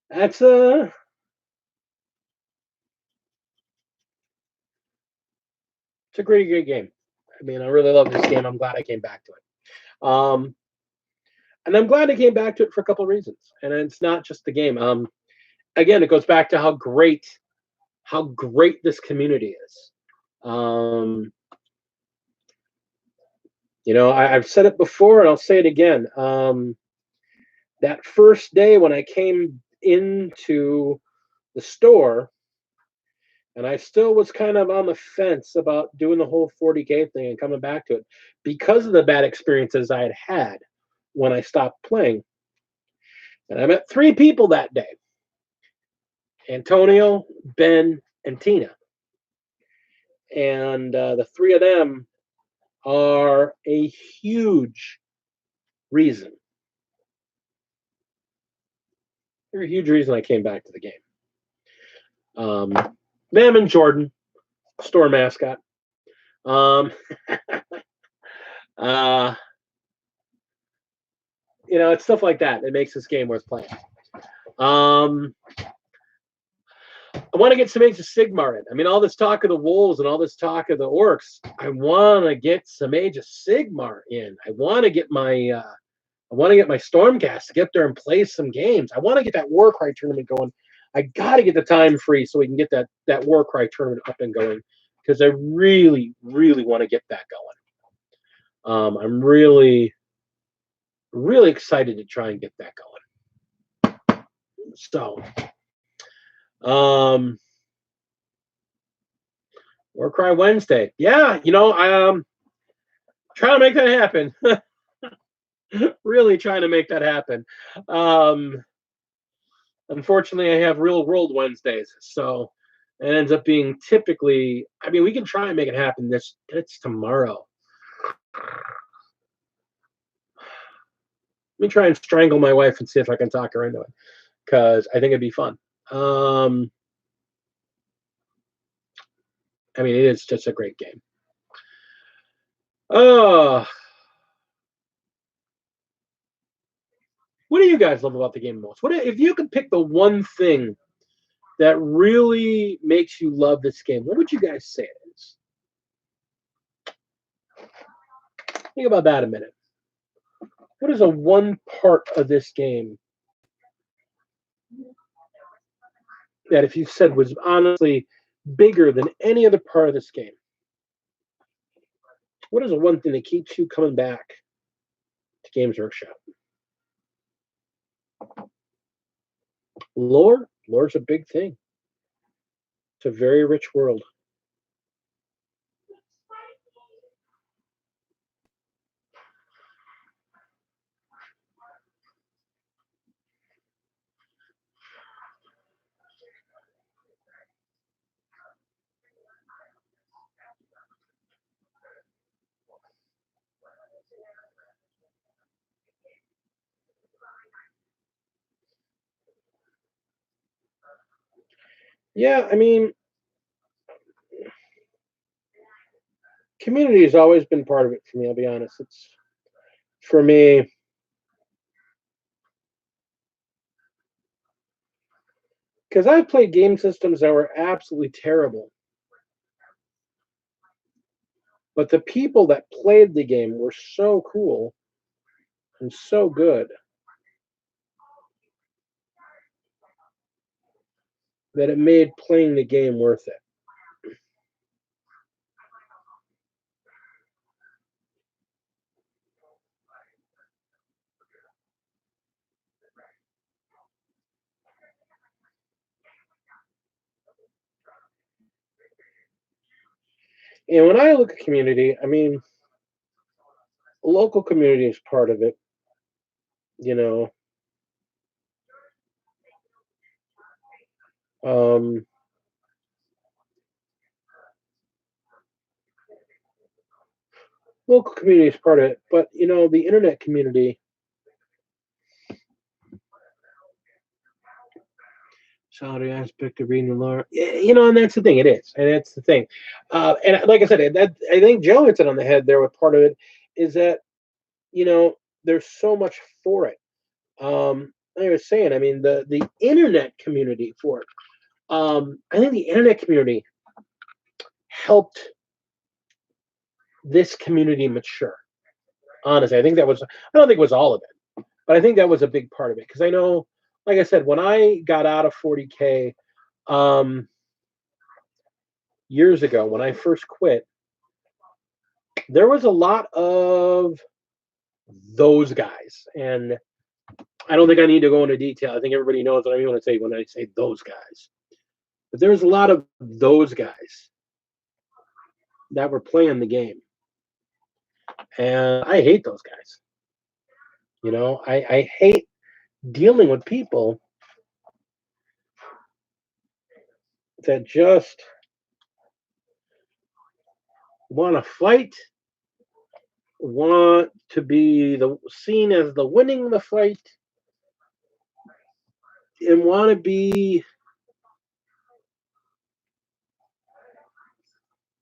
that's it's a great game. I mean, I really love this game. I'm glad I came back to it. And I'm glad I came back to it for a couple of reasons. And it's not just the game. Again, it goes back to how great this community is. You know, I've said it before and I'll say it again. That first day when I came into the store, and I still was kind of on the fence about doing the whole 40K thing and coming back to it because of the bad experiences I had had when I stopped playing. And I met 3 people that day: Antonio, Ben, and Tina. And the 3 of them are a huge reason. They're a huge reason I came back to the game. Them and Jordan, store mascot. You know, it's stuff like that that makes this game worth playing. I want to get some Age of Sigmar in. I mean, all this talk of the wolves and all this talk of the orcs. I want to get some Age of Sigmar in. I want to get my Stormcast to get there and play some games. I want to get that Warcry tournament going. I got to get the time free so we can get that Warcry tournament up and going, because I really want to get that going. I'm really excited to try and get that going. So, Warcry Wednesday. Yeah, you know, I'm trying to make that happen. Really trying to make that happen. Unfortunately, I have Real World Wednesdays, so it ends up being typically. I mean, we can try and make it happen. It's tomorrow. Let me try and strangle my wife and see if I can talk her into it, because I think it'd be fun. I mean, it is just a great game. Oh, what do you guys love about the game most? What if you could pick the one thing that really makes you love this game? What would you guys say it is? Think about that a minute. What is a one part of this game that, if you said, was honestly bigger than any other part of this game? What is the one thing that keeps you coming back to Games Workshop? Lore? Lore's a big thing. It's a very rich world. Yeah, I mean, community has always been part of it for me, I'll be honest. It's, for me, because I've played game systems that were absolutely terrible, but the people that played the game were so cool and so good that it made playing the game worth it. And when I look at community, I mean, local community is part of it, you know. Local community is part of it, but, you know, the internet community, solid aspect of reading the lore, you know, and that's the thing. It is, and that's the thing. And like I said, I think Joe hit it on the head there. With part of it is that, you know, there's so much for it. I was saying, I mean, the internet community for it. I think the internet community helped this community mature. Honestly, I think that was, I don't think it was all of it, but I think that was a big part of it. Because I know, like I said, when I got out of 40K years ago, when I first quit, there was a lot of those guys. And I don't think I need to go into detail. I think everybody knows what I mean when I say those guys. But there's a lot of those guys that were playing the game. And I hate those guys. You know, I hate dealing with people that just want to fight, want to be seen as the winning the fight, and want to be,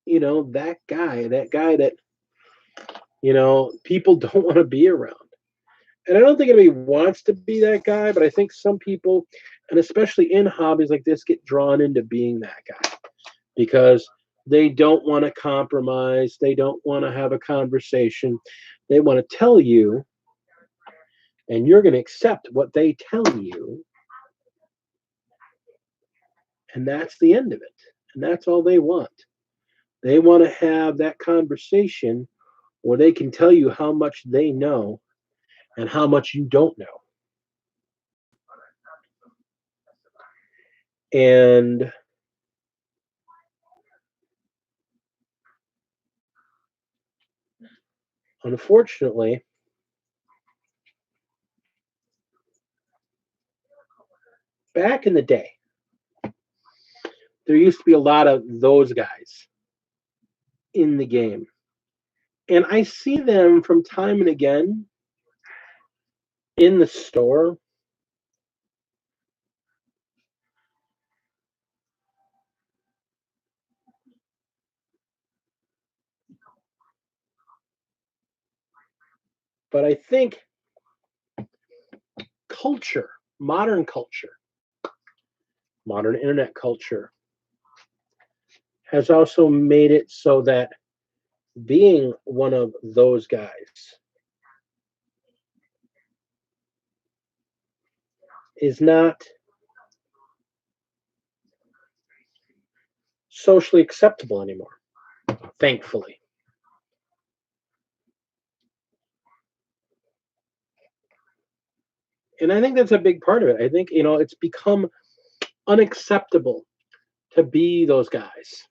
you know, that guy that, you know, people don't want to be around. And I don't think anybody wants to be that guy, but I think some people, and especially in hobbies like this, get drawn into being that guy because they don't want to compromise. They don't want to have a conversation. They want to tell you, and you're going to accept what they tell you. And that's the end of it. And that's all they want. They want to have that conversation where they can tell you how much they know and how much you don't know. And unfortunately, back in the day, there used to be a lot of those guys in the game. And I see them from time and again in the store. But I think culture, modern internet culture, has also made it so that being one of those guys is not socially acceptable anymore, thankfully. And I think that's a big part of it. I think, you know, it's become unacceptable to be those guys.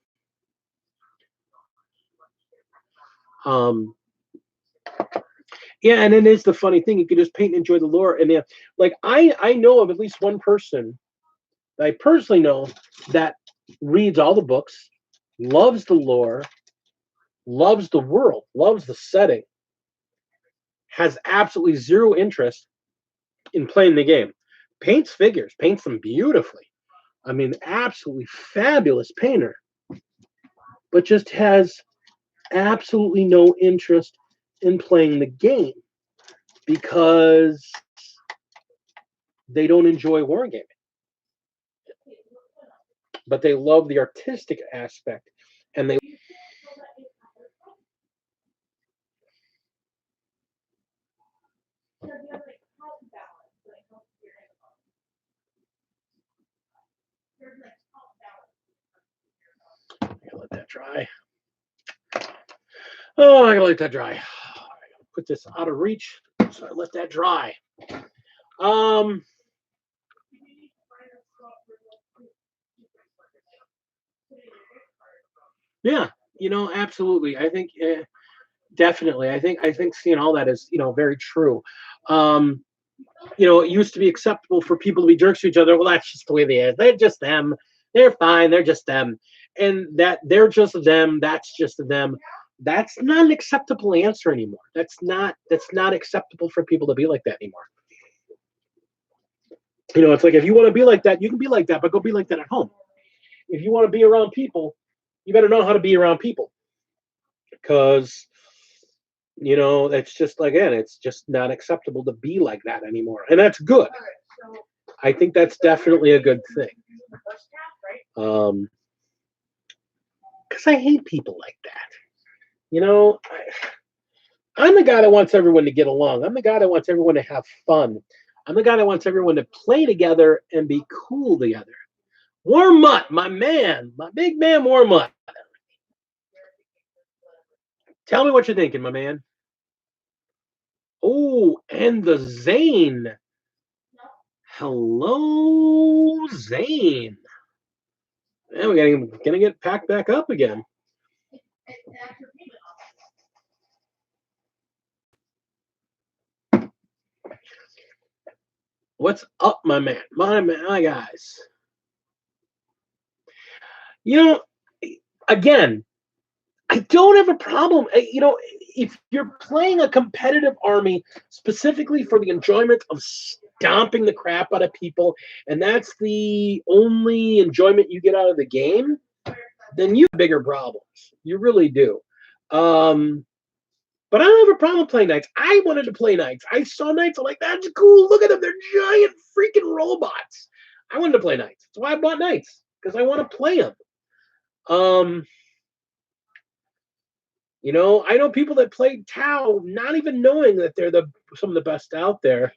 Yeah, and it is the funny thing. You can just paint and enjoy the lore. And like I know of at least one person that I personally know that reads all the books, loves the lore, loves the world, loves the setting, has absolutely zero interest in playing the game. Paints figures, paints them beautifully. I mean, absolutely fabulous painter, but just has absolutely no interest in playing the game because they don't enjoy wargaming. But they love the artistic aspect, and they I gotta let that dry. Oh, I gotta let that dry. I gotta put this out of reach, so I let that dry. Yeah, you know, absolutely. I think definitely. I think seeing all that is, you know, very true. You know, it used to be acceptable for people to be jerks to each other. Well, that's just the way they are. They're just them. They're fine. They're just them. And that they're just them. That's just them. That's not an acceptable answer anymore. That's not acceptable for people to be like that anymore. You know, it's like if you want to be like that, you can be like that, but go be like that at home. If you want to be around people, you better know how to be around people. Because You know, it's just, again, it's just not acceptable to be like that anymore. And that's good. I think that's definitely a good thing. Because I hate people like that. You know, I'm the guy that wants everyone to get along. I'm the guy that wants everyone to have fun. I'm the guy that wants everyone to play together and be cool together. Warm Mutt, my man, my big man, Warm Mutt. Tell me what you're thinking, my man. Oh, and the Zane. Hello, Zane. Man, we're gonna get packed back up again. What's up, my man? My guys. You know, again, I don't have a problem. You know, if you're playing a competitive army specifically for the enjoyment of stomping the crap out of people, and that's the only enjoyment you get out of the game, then you have bigger problems. You really do. But I don't have a problem playing knights. I wanted to play knights. I saw knights. I'm like, that's cool. Look at them. They're giant freaking robots. I wanted to play knights. That's why I bought knights, because I want to play them. You know, I know people that played Tau not even knowing that they're some of the best out there.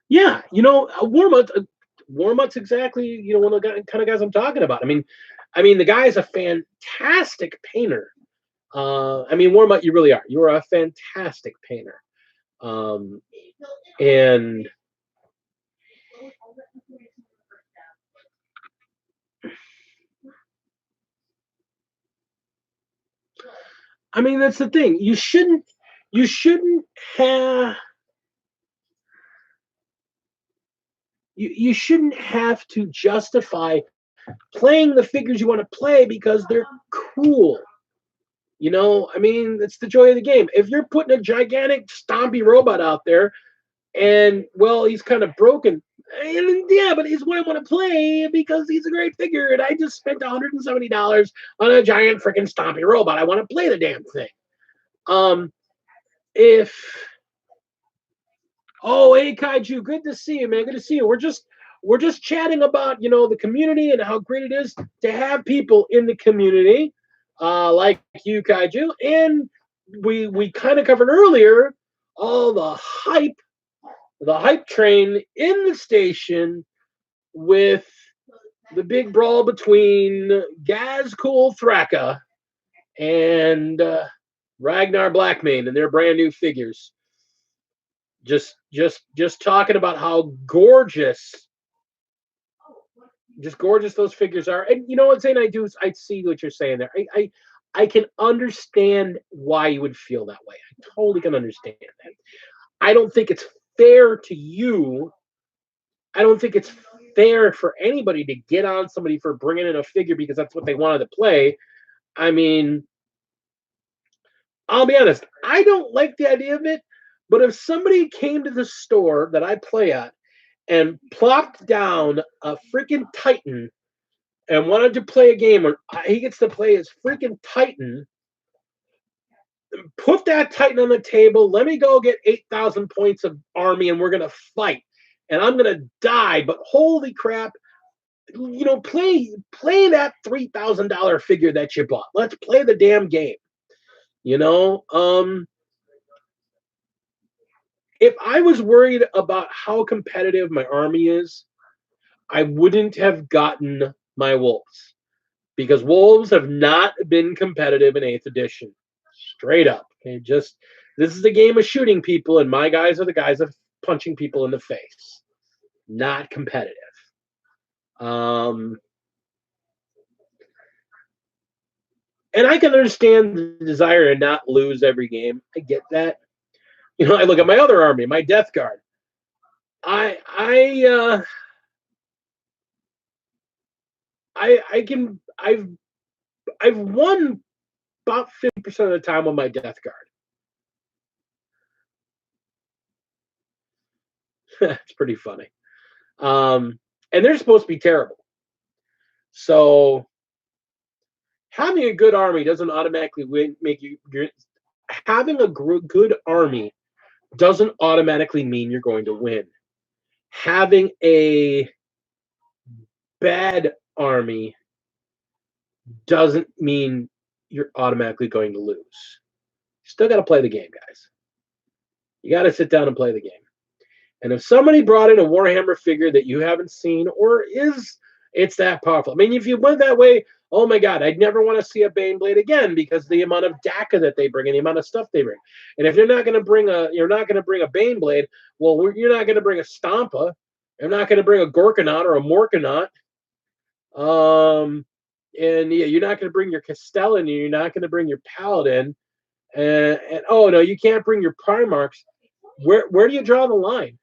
Yeah, you know, Warmutt's exactly, you know, one of the kind of guys I'm talking about. I mean, the guy is a fantastic painter. I mean, Warmutt, you really are. You are a fantastic painter. And I mean, that's the thing. You shouldn't have you shouldn't have to justify playing the figures you want to play because they're cool. You know, I mean, it's the joy of the game. If you're putting a gigantic stompy robot out there and, well, he's kind of broken, and yeah, but he's what I want to play because he's a great figure, and I just spent $170 on a giant freaking stompy robot. I want to play the damn thing. If Oh, hey Kaiju, good to see you, man. Good to see you. We're just chatting about, you know, the community and how great it is to have people in the community, like you, Kaiju. And we kind of covered earlier all the hype train in the station with the big brawl between Gazkull Thrakka and Ragnar Blackmane and their brand new figures. Just talking about how gorgeous those figures are. And you know what, Zane, I see what you're saying there. I can understand why you would feel that way. I totally can understand that. I don't think it's fair to you. I don't think it's fair for anybody to get on somebody for bringing in a figure because that's what they wanted to play. I mean, I'll be honest, I don't like the idea of it, but if somebody came to the store that I play at and plopped down a freaking Titan and wanted to play a game where he gets to play his freaking Titan, put that Titan on the table, let me go get 8,000 points of army and we're going to fight. And I'm going to die, but holy crap, you know, play that $3,000 figure that you bought. Let's play the damn game. You know, if I was worried about how competitive my army is, I wouldn't have gotten my wolves, because wolves have not been competitive in 8th edition. Straight up. Okay, this is a game of shooting people, and my guys are the guys of punching people in the face. Not competitive. And I can understand the desire to not lose every game. I get that. You know, I look at my other army, my Death Guard. I've won about 50% of the time on my Death Guard. That's pretty funny. And they're supposed to be terrible. So, Having a good army doesn't automatically make you. Having a good army doesn't automatically mean you're going to win. Having a bad army doesn't mean you're automatically going to lose. You still got to play the game, guys. You got to sit down and play the game. And if somebody brought in a Warhammer figure that you haven't seen, or it's that powerful. I mean, if you went that way, oh my God, I'd never want to see a Baneblade again because the amount of DACA that they bring and the amount of stuff they bring. And if you're not going to bring a Baneblade, well, you're not going to bring a Stompa. You're not going to bring a Gorkanaut or a Morkanaut. And yeah, you're not going to bring your Castellan, and you're not going to bring your Paladin. And oh no, you can't bring your Primarchs. Where do you draw the line?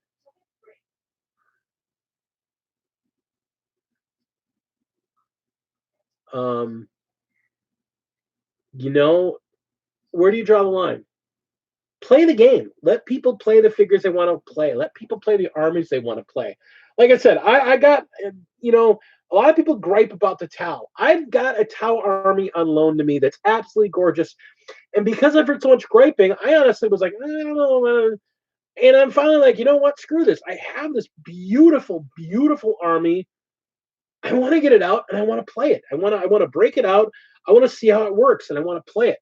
You know, where do you draw the line? Play the game. Let people play the figures they want to play. Let people play the armies they want to play. Like I said, I got, you know, a lot of people gripe about the Tau. I've got a Tau army on loan to me that's absolutely gorgeous. And because I've heard so much griping, I honestly was like, I don't know, man. And I'm finally like, you know what? Screw this. I have this beautiful, beautiful army. I want to get it out and I want to play it. I want to break it out. I want to see how it works and I want to play it.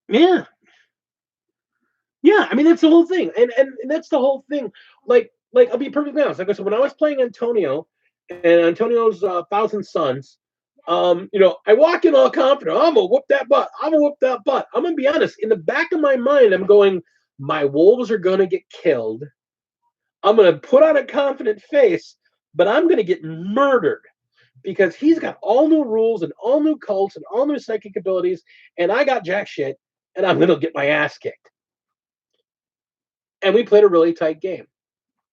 Yeah. Yeah, I mean that's the whole thing. And that's the whole thing. Like I'll be perfectly honest. Like I said, when I was playing Antonio and Antonio's Thousand Sons, you know, I walk in all confident. I'm gonna whoop that butt. I'm gonna whoop that butt. I'm gonna be honest. In the back of my mind, I'm going, my wolves are gonna get killed. I'm gonna put on a confident face, but I'm gonna get murdered because he's got all new rules and all new cults and all new psychic abilities, and I got jack shit, and I'm gonna get my ass kicked. And we played a really tight game,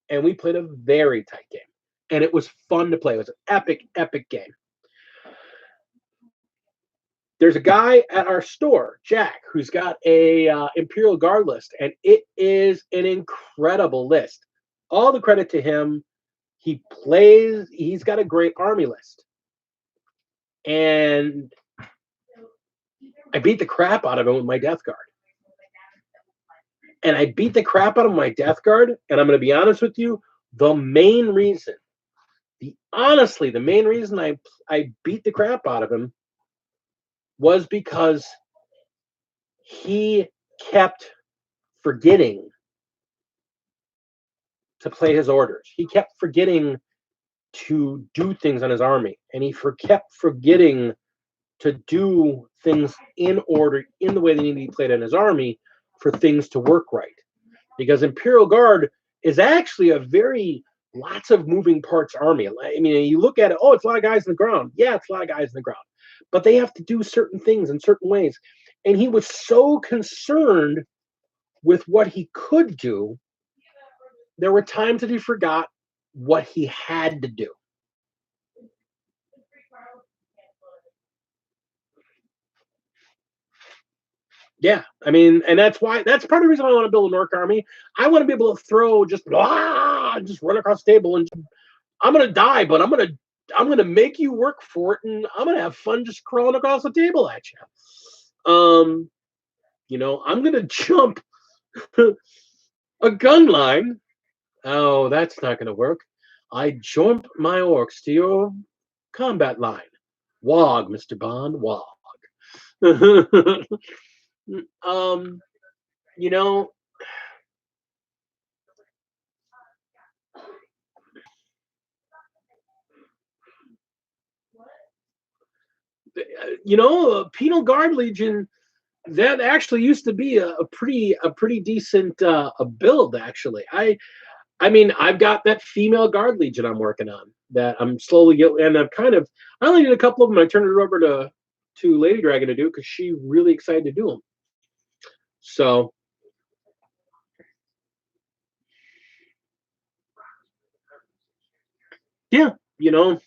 and we played a very tight game, and it was fun to play. It was an epic, epic game. There's a guy at our store, Jack, who's got a Imperial Guard list, and it is an incredible list. All the credit to him. He's got a great army list. And I beat the crap out of him with my Death Guard. And I beat the crap out of my Death Guard, and I'm going to be honest with you, the main reason I beat the crap out of him was because he kept forgetting to play his orders. He kept forgetting to do things on his army, and he kept forgetting to do things in order, in the way they need to be played in his army for things to work right. Because Imperial Guard is actually a very lots of moving parts army. I mean, you look at it, oh, it's a lot of guys in the ground. Yeah, it's a lot of guys in the ground. But they have to do certain things in certain ways. And he was so concerned with what he could do, there were times that he forgot what he had to do. Yeah, I mean, and that's part of the reason I want to build an orc army. I want to be able to throw just run across the table, and I'm gonna die, but I'm gonna make you work for it, and I'm gonna have fun just crawling across the table at you. You know, I'm gonna jump a gun line. Oh, that's not gonna work. I jump my orcs to your combat line. Wog, Mr. Bond, wog. You know, Penal Guard Legion, that actually used to be a pretty decent build. Actually, I mean, I've got that female Guard Legion I'm working on that I'm slowly getting, and I only did a couple of them. I turned it over to Lady Dragon to do because she's really excited to do them. So, yeah, you know,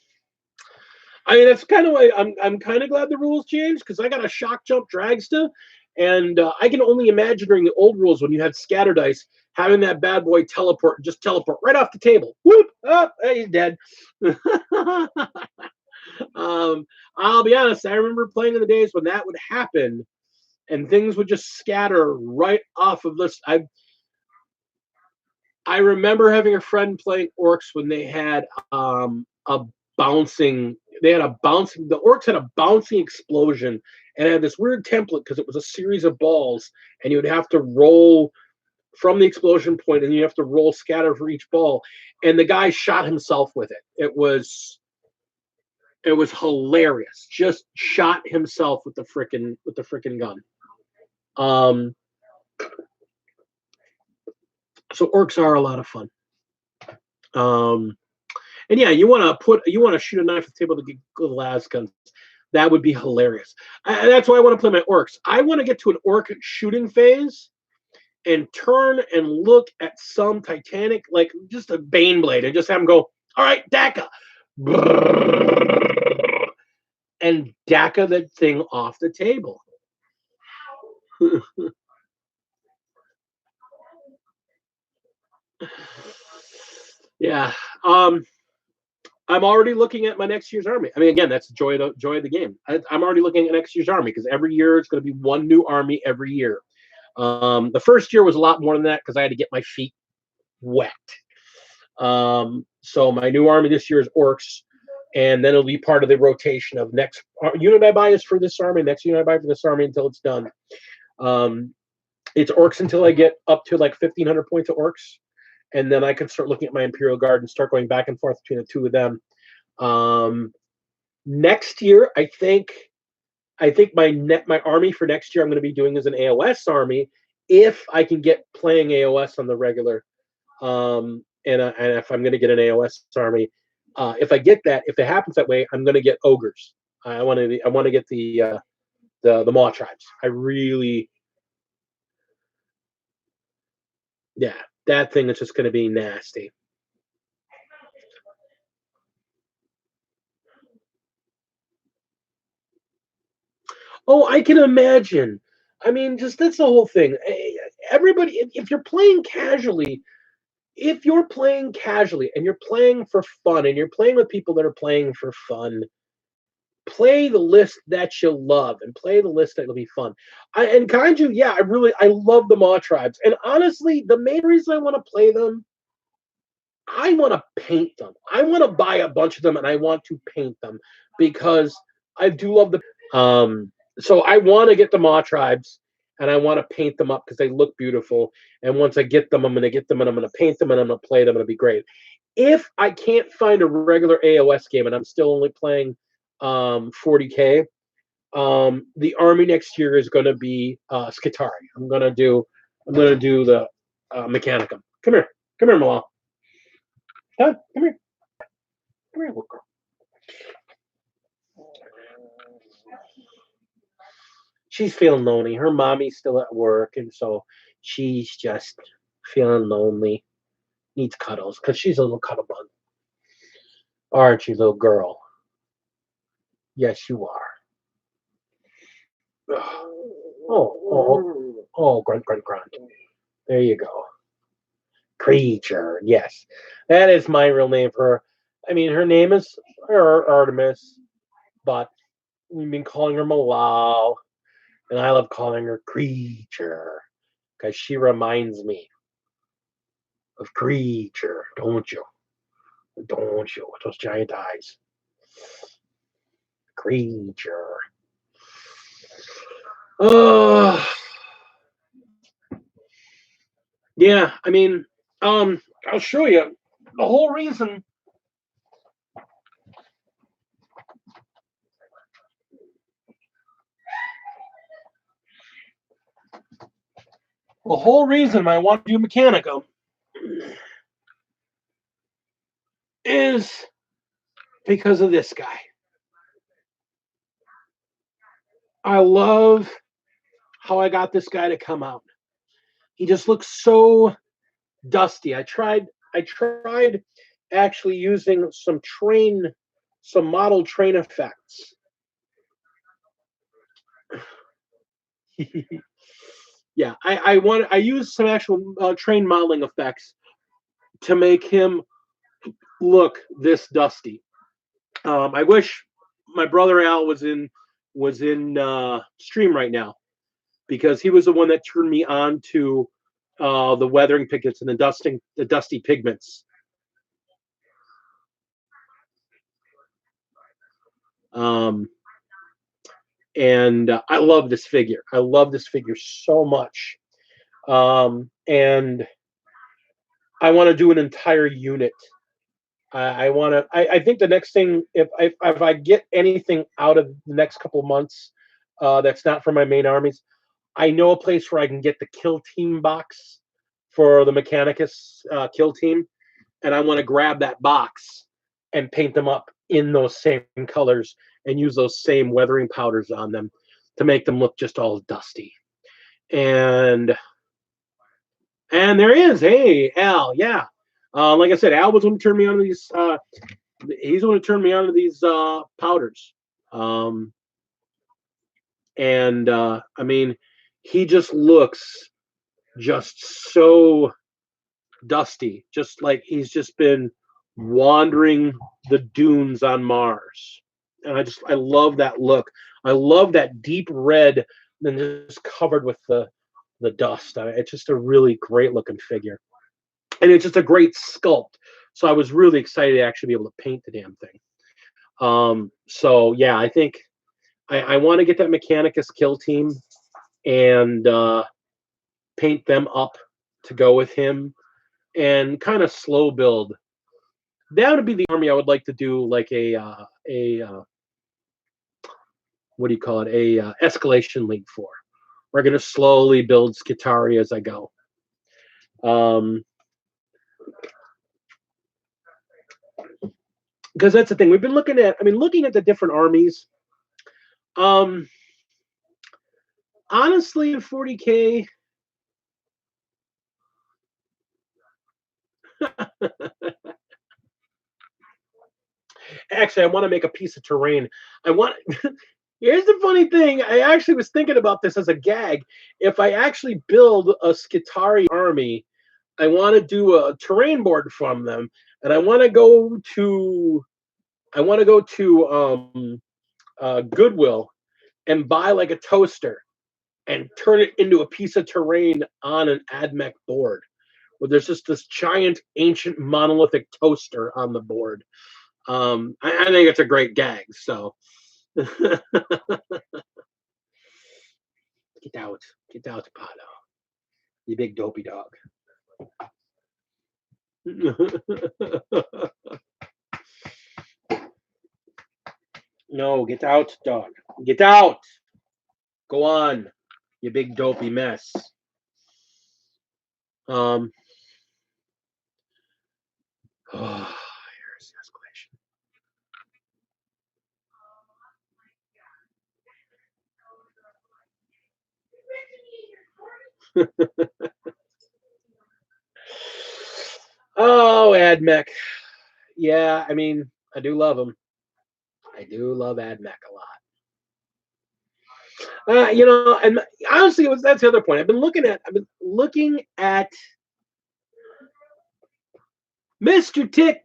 I mean, that's kind of why I'm kind of glad the rules changed, because I got a shock jump dragster, and I can only imagine during the old rules when you had scatter dice, having that bad boy just teleport right off the table. Whoop! Oh, he's dead. I'll be honest, I remember playing in the days when that would happen and things would just scatter right off of this. I remember having a friend playing orcs when they had a bouncing. The orcs had a bouncing explosion, and it had this weird template because it was a series of balls, and you would have to roll from the explosion point, and you have to roll scatter for each ball. And the guy shot himself with it. It was hilarious. Just shot himself with the frickin' gun. So orcs are a lot of fun. And yeah, you want to shoot a knife at the table to get good las guns. That would be hilarious. That's why I want to play my orcs. I want to get to an orc shooting phase and turn and look at some Titanic, like just a Bane blade, and just have him go, all right, Daka. And Daka that thing off the table. Yeah. I'm already looking at my next year's army. I mean, again, that's the joy of the game. I'm already looking at next year's army because every year it's going to be one new army every year. The first year was a lot more than that because I had to get my feet wet. So my new army this year is orcs, and then it'll be part of the rotation of next unit I buy is for this army, next unit I buy for this army until it's done. It's orcs until I get up to like 1,500 points of orcs. And then I can start looking at my Imperial Guard and start going back and forth between the two of them. Next year, I think my army for next year I'm going to be doing as an AOS army if I can get playing AOS on the regular. And if I'm going to get an AOS army, if I get that, if it happens that way, I'm going to get ogres. I want to get the Maw tribes. Yeah. That thing is just going to be nasty. Oh, I can imagine. I mean, just that's the whole thing. Everybody, if you're playing casually and you're playing for fun and you're playing with people that are playing for fun, play the list that you love and play the list that'll be fun. And Kaiju, yeah, I love the Maw tribes. And honestly, the main reason I want to play them, I want to paint them. I want to buy a bunch of them and I want to paint them because I do love the. So I want to get the Maw tribes and I want to paint them up because they look beautiful. And once I get them, I'm going to get them and I'm going to paint them and I'm going to play them. It'll be great. If I can't find a regular AOS game and I'm still only playing 40K, the army next year is going to be Skitari. I'm going to do the Mechanicum. Come here, Malal. Come here, little girl. She's feeling lonely. Her mommy's still at work, and so she's just feeling lonely. Needs cuddles because she's a little cuddle bug. Aren't you, little girl? Yes, you are. Oh, grunt. There you go. Creature. Yes, that is my real name for her. I mean, her name is Artemis, but we've been calling her Malal, and I love calling her Creature because she reminds me of Creature, don't you? Don't you? With those giant eyes. Creature. Yeah, I mean, I'll show you. The whole reason I want to do Mechanicum is because of this guy. I love how I got this guy to come out. He just looks so dusty. I tried actually using some model train effects. yeah, I use some actual trained modeling effects to make him look this dusty. I wish my brother Al was in stream right now, because he was the one that turned me on to the weathering pigments and the dusty pigments. And I love this figure. I love this figure so much. And I want to do an entire unit. I want to. I think the next thing, if I get anything out of the next couple of months, that's not for my main armies, I know a place where I can get the kill team box for the Mechanicus kill team, and I want to grab that box and paint them up in those same colors and use those same weathering powders on them to make them look just all dusty. And there is, hey, Al, yeah. Like I said, Al was going to turn me on to these. He's going to turn me on to these powders. I mean, he just looks just so dusty, just like he's just been wandering the dunes on Mars. And I love that look. I love that deep red, then just covered with the dust. It's just a really great looking figure. And it's just a great sculpt. So I was really excited to actually be able to paint the damn thing. So yeah, I think I want to get that Mechanicus kill team and paint them up to go with him and kind of slow build. That would be the army I would like to do, like a what do you call it? A escalation league for. We're going to slowly build Skitarii as I go. Because that's the thing we've been looking at. I mean, looking at the different armies. Honestly, in 40K, actually, I want to make a piece of terrain. I want. Here's the funny thing. I actually was thinking about this as a gag. If I actually build a Skitarii army, I want to do a terrain board from them, and I want to go to Goodwill and buy like a toaster and turn it into a piece of terrain on an AdMech board, where there's just this giant ancient monolithic toaster on the board. I think it's a great gag. So get out, Pato, you big dopey dog. No, get out, dog. Get out. Go on, you big dopey mess. Oh, here's the escalation. Oh, AdMech. Yeah, I mean, I do love him. I do love AdMech a lot. And honestly, that's the other point. I've been looking at Mr. Tick,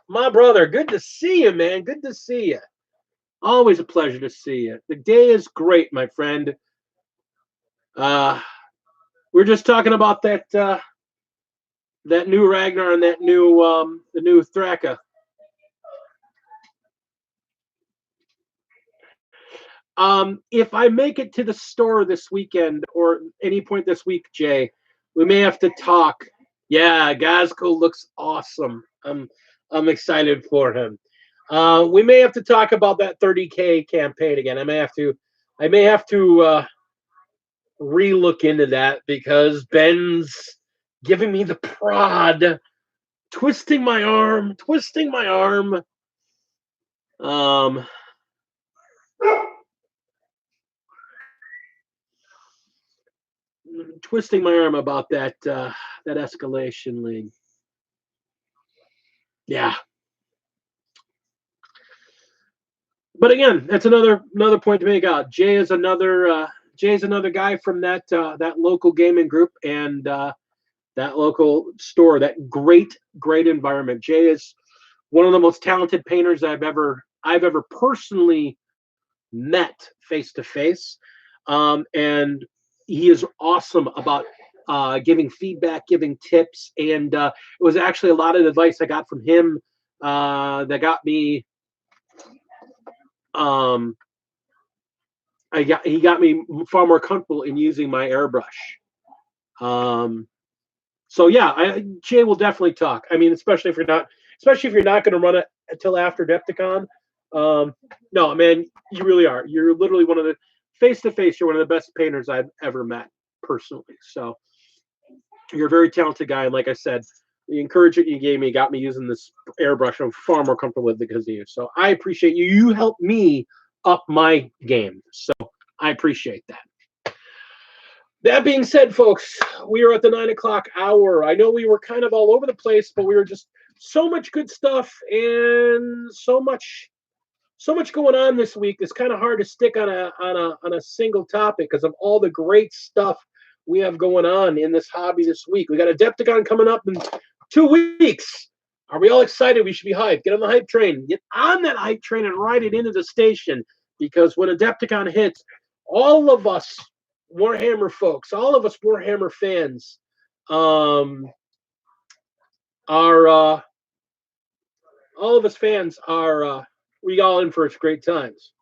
my brother. Good to see you, man. Good to see you. Always a pleasure to see you. The day is great, my friend. We're just talking about that new Ragnar and that new the new Thrakka. If I make it to the store this weekend or any point this week, Jay, we may have to talk. Yeah, Gazkull looks awesome. I'm excited for him. We may have to talk about that 30K campaign again. I may have to re-look into that, because Ben's giving me the prod, twisting my arm. Twisting my arm about that escalation league. Yeah. But again, that's another point to make out. Jay is another Jay's another guy from that that local gaming group and that local store. That great environment. Jay is one of the most talented painters I've ever personally met face to face, and he is awesome about giving feedback, giving tips, and it was actually a lot of advice I got from him that got me. He got me far more comfortable in using my airbrush. So yeah, Jay will definitely talk. I mean, especially if you're not going to run it until after Adepticon. No, man, you really are. You're literally one of the face to face. You're one of the best painters I've ever met personally. So you're a very talented guy, and like I said, the encouragement you gave me got me using this airbrush. I'm far more comfortable with it because of you. So I appreciate you. You helped me up my game. So I appreciate that. That being said, folks, we are at the 9 o'clock hour. I know we were kind of all over the place, but we were just so much good stuff and so much going on this week. It's kind of hard to stick on a single topic because of all the great stuff we have going on in this hobby this week. We got Adepticon coming up in 2 weeks. Are we all excited? We should be hyped. Get on the hype train. Get on that hype train and ride it into the station, because when Adepticon hits, all of us Warhammer folks, all of us Warhammer fans, all of us fans are we all in for great times.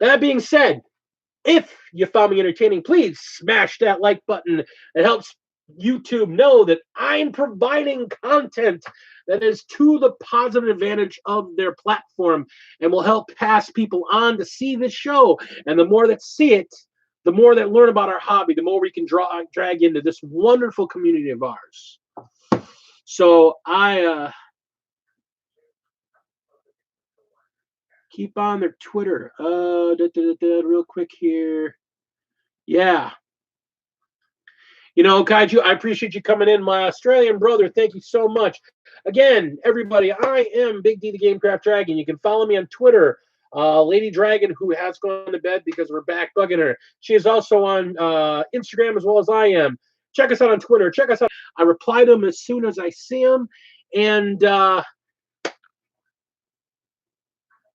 That being said, if you found me entertaining, please smash that like button. It helps YouTube know that I'm providing content that is to the positive advantage of their platform and will help pass people on to see this show. And the more that see it, the more that learn about our hobby, the more we can drag into this wonderful community of ours. So I keep on their Twitter. Real quick here. Yeah. You know, Kaiju, I appreciate you coming in, my Australian brother. Thank you so much. Again, everybody, I am Big D the Gamecraft Dragon. You can follow me on Twitter. Lady Dragon, who has gone to bed because we're back bugging her. She is also on Instagram as well as I am. Check us out on Twitter. Check us out. I reply to them as soon as I see them. And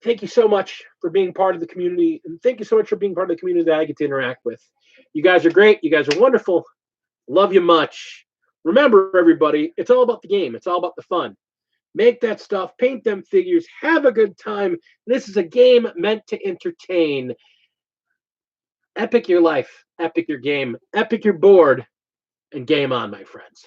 thank you so much for being part of the community. And thank you so much for being part of the community that I get to interact with. You guys are great. You guys are wonderful. Love you much. Remember, everybody, it's all about the game. It's all about the fun. Make that stuff. Paint them figures. Have a good time. This is a game meant to entertain. Epic your life. Epic your game. Epic your board. And game on, my friends.